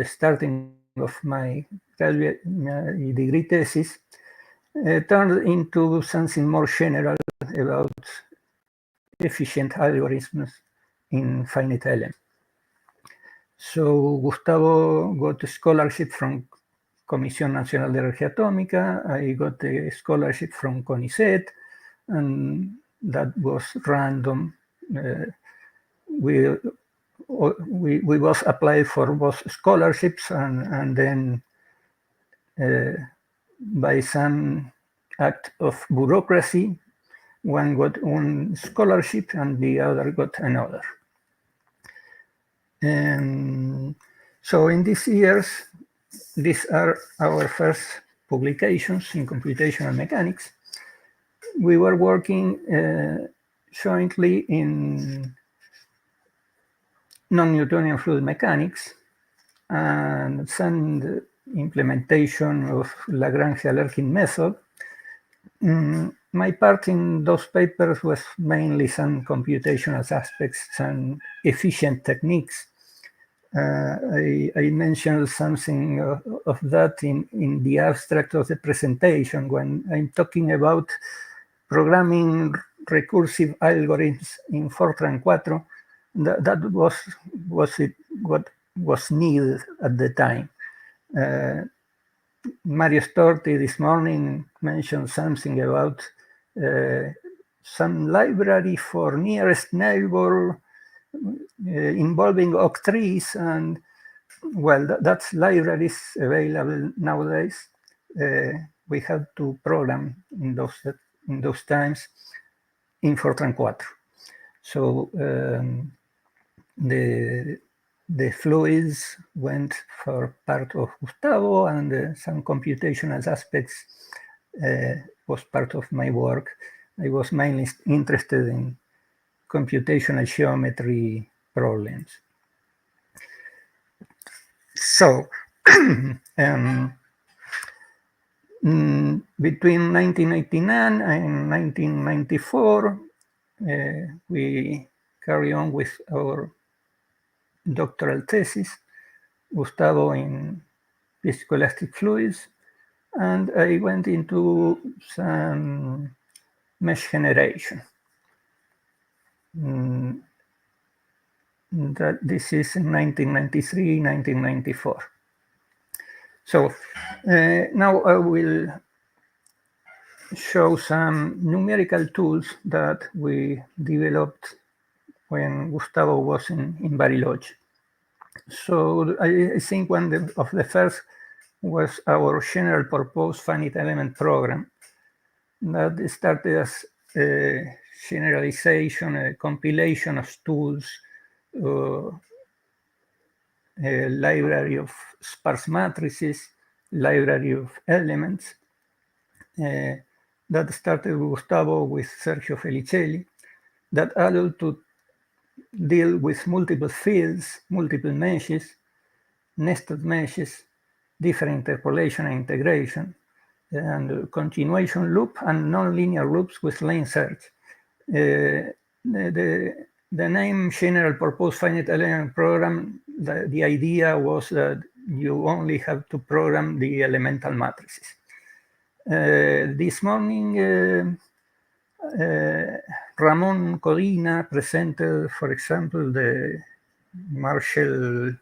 starting of my degree thesis, turned into something more general about efficient algorithms in finite elements. So Gustavo got a scholarship from Comisión Nacional de Energía Atómica. I got a scholarship from CONICET, and that was random. We both applied for both scholarships, and then by some act of bureaucracy, one got one scholarship and the other got another. So in these years, these are our first publications in computational mechanics. We were working jointly in non-Newtonian fluid mechanics and some implementation of Lagrange-Galerkin method. My part in those papers was mainly some computational aspects, some efficient techniques. I mentioned something of that in the abstract of the presentation when I'm talking about programming recursive algorithms in Fortran 4. That was what was needed at the time. Mario Storti this morning mentioned something about some library for nearest neighbor involving octrees, and well, that's libraries available nowadays. We have to program in those times in Fortran 4. So the fluids went for part of Gustavo, and some computational aspects was part of my work. I was mainly interested in computational geometry problems. So between 1989 and 1994, we carry on with our doctoral thesis, Gustavo in viscoelastic fluids, and I went into some mesh generation. That this is in 1993, 1994. So now I will show some numerical tools that we developed when Gustavo was in Bariloche. So I think one of the first was our general purpose finite element program that started as a generalization, a compilation of tools, a library of sparse matrices, library of elements, that started with Gustavo, with Sergio Felicelli, that allowed to deal with multiple fields, multiple meshes, nested meshes, different interpolation and integration, and continuation loop and nonlinear loops with lane search. The name general purpose finite element program, the idea was that you only have to program the elemental matrices. This morning, Ramon Codina presented, for example, the Marshall,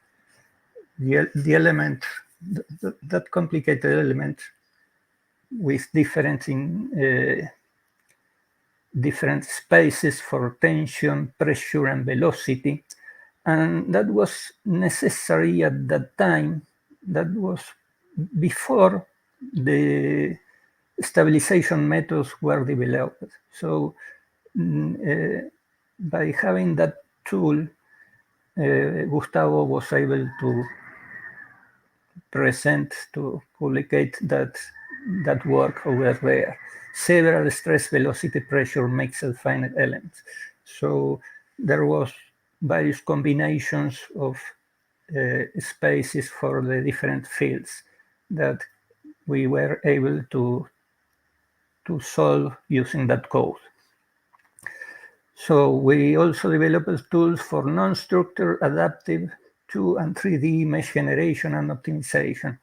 the element, that complicated element with different spaces for tension, pressure, and velocity. And that was necessary at that time. That was before the stabilization methods were developed. So by having that tool, Gustavo was able to present, to publicate that work over there. Several stress, velocity, pressure, mixed finite elements. So there was various combinations of spaces for the different fields that we were able to solve using that code. So we also developed tools for non-structured, adaptive, 2 and 3D mesh generation and optimization.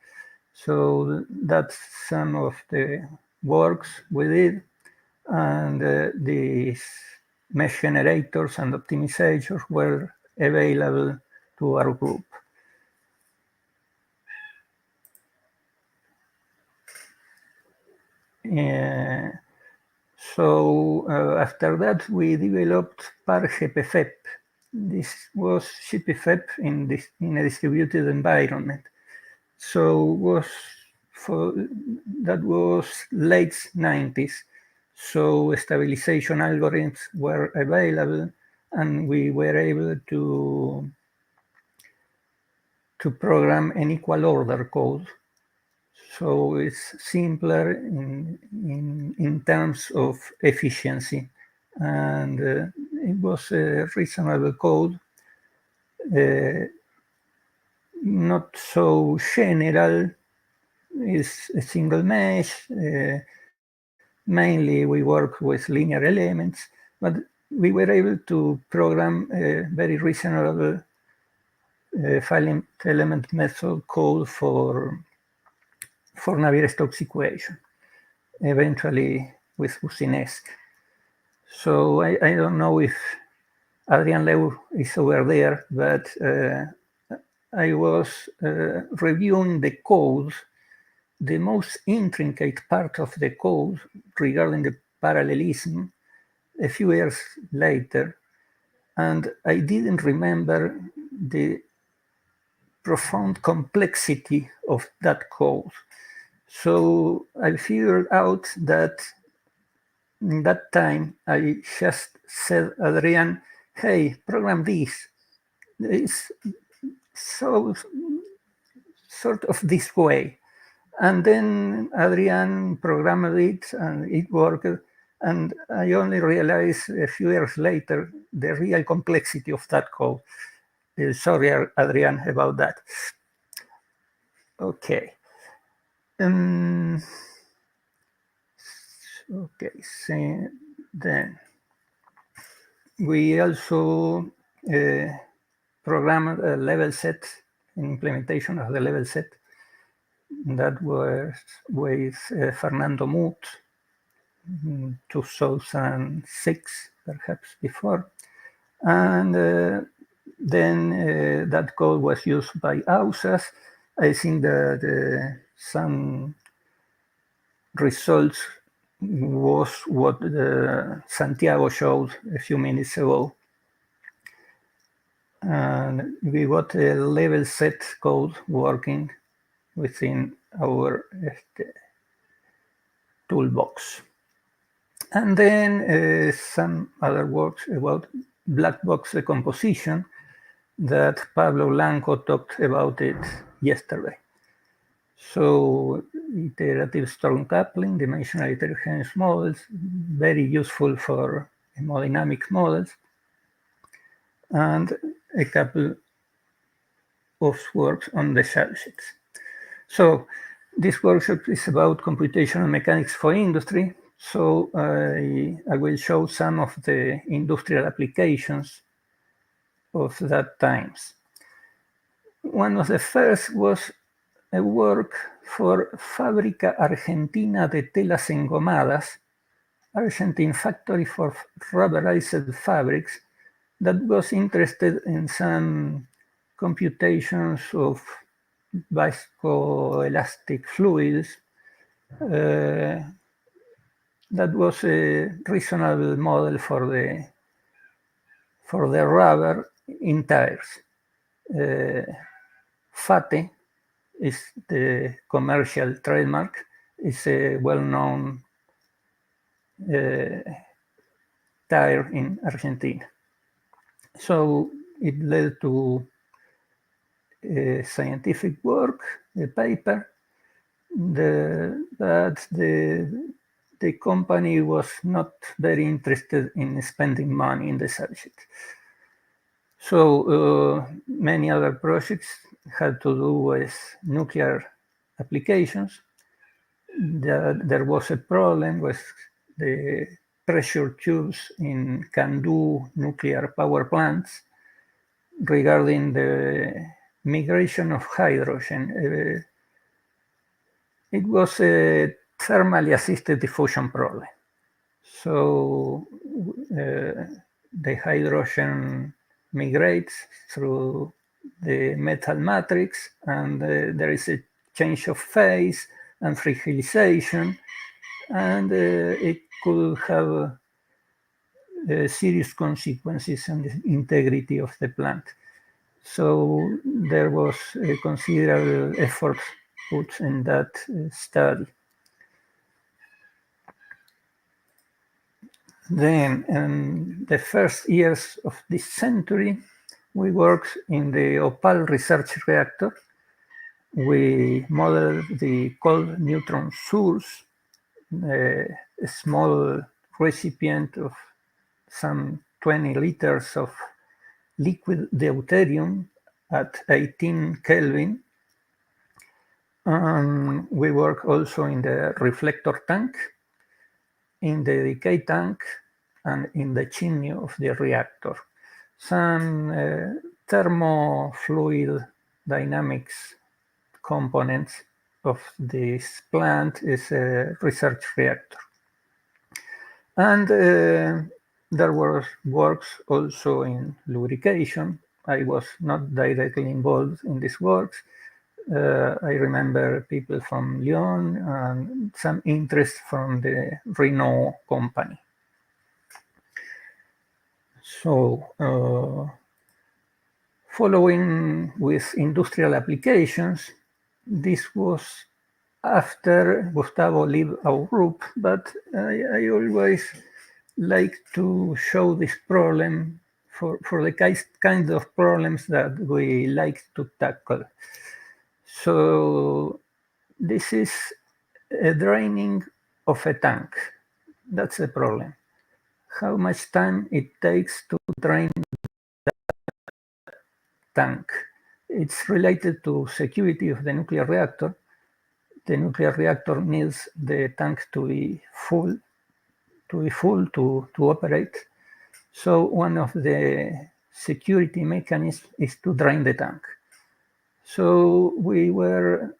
So that's some of the works we did, and these mesh generators and optimizers were available to our group. So after that, we developed PAR-GPFEP. This was GPFEP in a distributed environment. So that was late 90s. So stabilization algorithms were available, and we were able to program an equal order code. So it's simpler in terms of efficiency, and it was a reasonable code, not so general. It's a single mesh. Mainly we work with linear elements, but we were able to program a very reasonable finite element method code for Navier-Stokes equation, eventually with Bucinesque. So I don't know if Adrian Leu is over there, but I was reviewing the code, the most intricate part of the code regarding the parallelism a few years later, and I didn't remember the profound complexity of that code. So I figured out that in that time, I just said, Adrian, hey, program this. It's so sort of this way. And then Adrian programmed it, and it worked. And I only realized a few years later the real complexity of that code. Sorry, Adrian, about that. Okay. Okay, so then we also programmed a level set, implementation of the level set. That was with Fernando Muth, 2006, perhaps before. And then that code was used by AUSAS. I think that some results was what Santiago showed a few minutes ago. And we got a level set code working within our toolbox. And then some other works about black box decomposition that Pablo Blanco talked about it yesterday. So iterative storm coupling, dimensional heterogeneous models, very useful for hemodynamic models, and a couple of works on the subjects. So this workshop is about computational mechanics for industry. So I will show some of the industrial applications of that times. One of the first was a work for Fábrica Argentina de Telas Engomadas, Argentine factory for rubberized fabrics, that was interested in some computations of viscoelastic fluids. That was a reasonable model for the rubber in tires. FATE is the commercial trademark. It's a well-known tire in Argentina. So it led to a scientific work, a paper, that the company was not very interested in spending money in the subject. So many other projects had to do with nuclear applications. There was a problem with the pressure tubes in Candu nuclear power plants regarding the migration of hydrogen. It was a thermally assisted diffusion problem. So the hydrogen migrates through the metal matrix, and there is a change of phase and fragilization, and it could have serious consequences on the integrity of the plant. So there was a considerable effort put in that study. Then, in the first years of this century, we worked in the Opal research reactor. We modeled the cold neutron source, a small recipient of some 20 liters of liquid deuterium at 18 Kelvin. We work also in the reflector tank, in the decay tank, and in the chimney of the reactor. Some thermofluid dynamics components of this plant is a research reactor. And there were works also in lubrication. I was not directly involved in these works. I remember people from Lyon and some interest from the Renault company. So, following with industrial applications, this was after Gustavo left our group, but I always like to show this problem for the kind of problems that we like to tackle. So this is a draining of a tank. That's the problem. How much time it takes to drain the tank. It's related to security of the nuclear reactor. The nuclear reactor needs the tank to be full to operate. So one of the security mechanisms is to drain the tank. So we were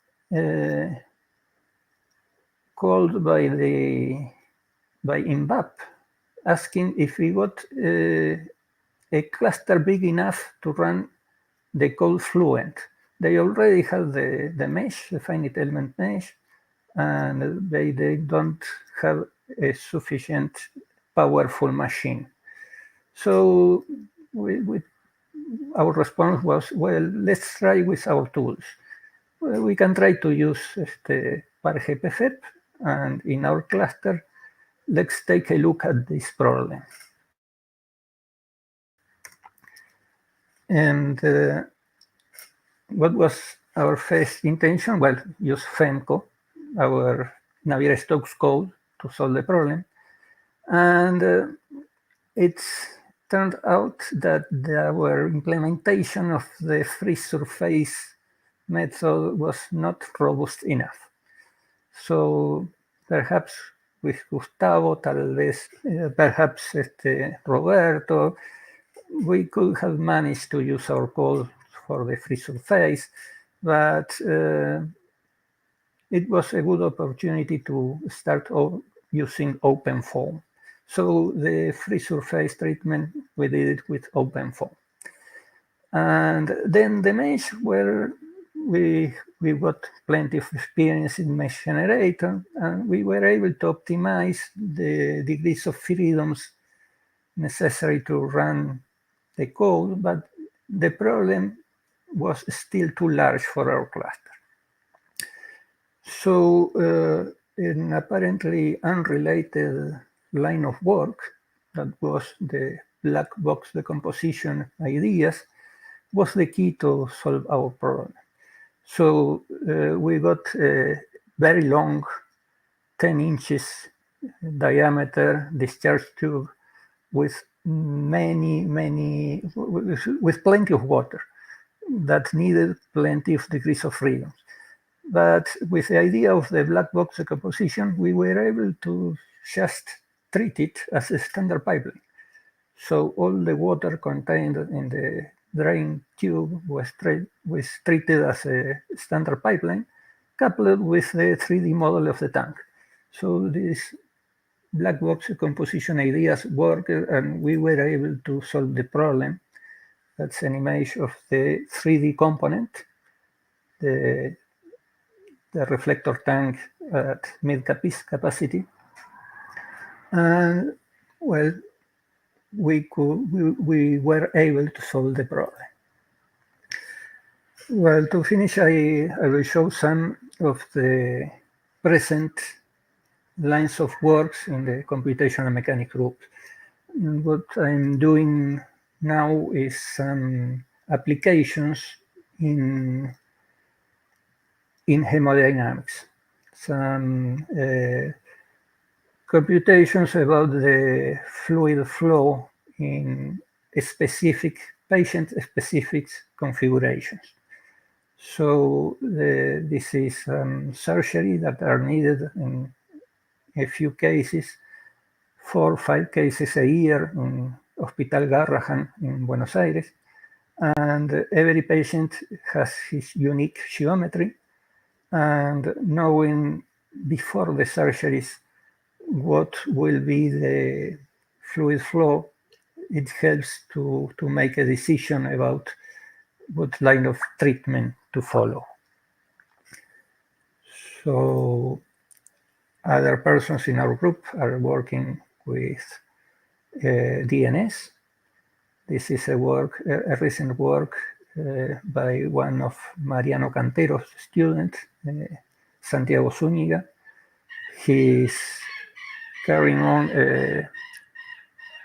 called by INVAP, asking if we got a cluster big enough to run the cold fluent. They already have the mesh, the finite element mesh, and they don't have a sufficient powerful machine. So our response was, well, let's try with our tools. Well, we can try to use ParGPFEP, and in our cluster, let's take a look at this problem. And what was our first intention? Well, use FEMCO, our Navier-Stokes code, to solve the problem. And it's turned out that our implementation of the free surface method was not robust enough. So perhaps with Gustavo, tal vez, perhaps Roberto, we could have managed to use our code for the free surface, but it was a good opportunity to start using OpenFOAM. So the free surface treatment, we did it with OpenFOAM. And then the mesh, where we got plenty of experience in mesh generator, and we were able to optimize the degrees of freedoms necessary to run the code, but the problem was still too large for our cluster. So an apparently unrelated line of work, that was the black box decomposition ideas, was the key to solve our problem. So we got a very long 10 inches diameter discharge tube with with plenty of water that needed plenty of degrees of freedom. But with the idea of the black box decomposition, we were able to just treat it as a standard pipeline. So all the water contained in the drain tube was treated as a standard pipeline, coupled with the 3D model of the tank. So this black box composition ideas worked, and we were able to solve the problem. That's an image of the 3D component, the reflector tank at mid capacity. And well, we were able to solve the problem. Well, to finish, I will show some of the present lines of works in the computational mechanics group. And what I'm doing now is some applications in hemodynamics, some computations about the fluid flow in specific patient-specific configurations. So this is surgery that are needed in a few cases, 4 or 5 cases a year in Hospital Garrahan in Buenos Aires. And every patient has his unique geometry. And knowing before the surgeries what will be the fluid flow, it helps to make a decision about what line of treatment to follow. So other persons in our group are working with DNS. This is a recent work by one of Mariano Cantero's students, Santiago Zúñiga. He's carrying on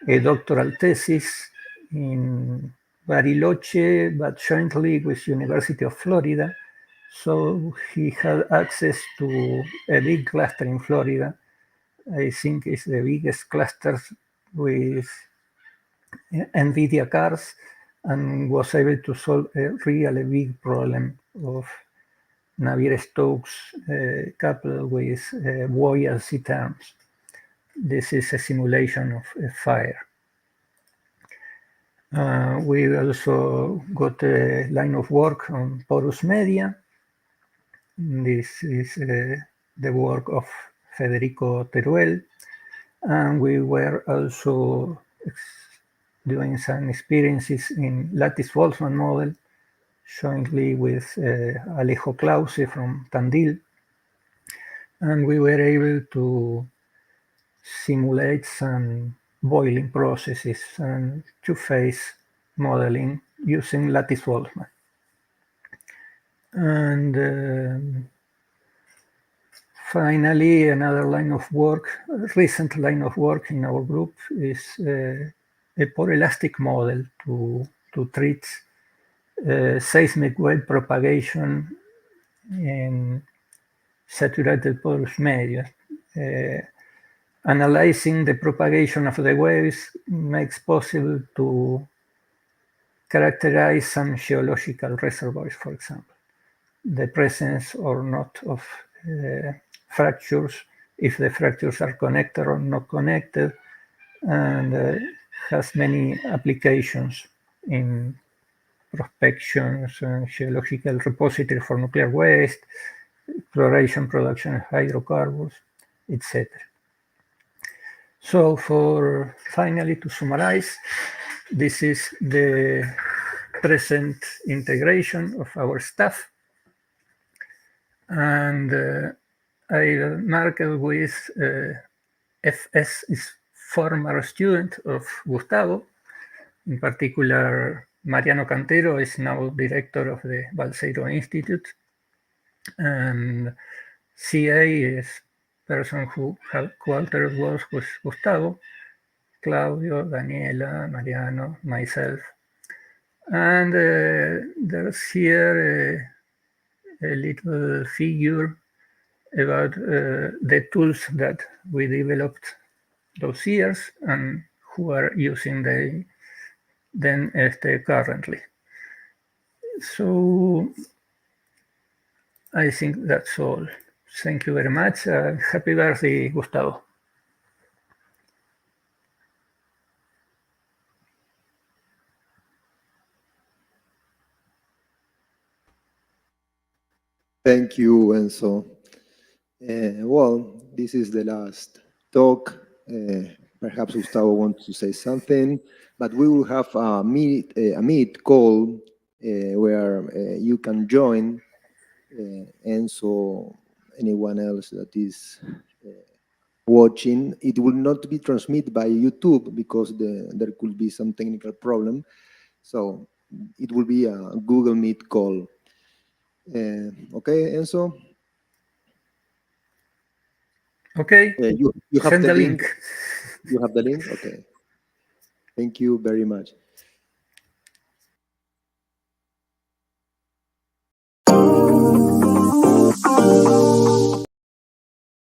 a doctoral thesis in Bariloche, but jointly with University of Florida. So he had access to a big cluster in Florida. I think it's the biggest cluster with NVIDIA cards, and was able to solve a really big problem of Navier-Stokes coupled with buoyancy terms. This is a simulation of a fire. We also got a line of work on porous media. This is the work of Federico Teruel. And we were also doing some experiences in lattice-Boltzmann model, jointly with Alejo Clause from Tandil. And we were able to simulate some boiling processes and two-phase modeling using lattice-Boltzmann. And finally, another line of work, recent line of work in our group is a pore-elastic model to treat seismic wave propagation in saturated porous media. Analyzing the propagation of the waves makes possible to characterize some geological reservoirs, for example, the presence or not of fractures, if the fractures are connected or not connected, and has many applications in prospections and geological repository for nuclear waste, exploration, production of hydrocarbons, etc. So finally, to summarize, this is the present integration of our staff. And I marked with FS is former student of Gustavo. In particular, Mariano Cantero is now director of the Balseiro Institute. And CA is person who had co-authored works with Gustavo, Claudio, Daniela, Mariano, myself. And there's here a little figure about the tools that we developed those years and who are using them currently. So I think that's all. Thank you very much. Happy birthday, Gustavo. Thank you, Enzo. Well, this is the last talk. Perhaps Gustavo wants to say something, but we will have a meet call where you can join, Enzo, anyone else that is watching. It will not be transmitted by YouTube because there could be some technical problem. So it will be a Google Meet call. Okay, Enzo? Okay. You have Send the the link. link. You have the link? Okay. Thank you very much.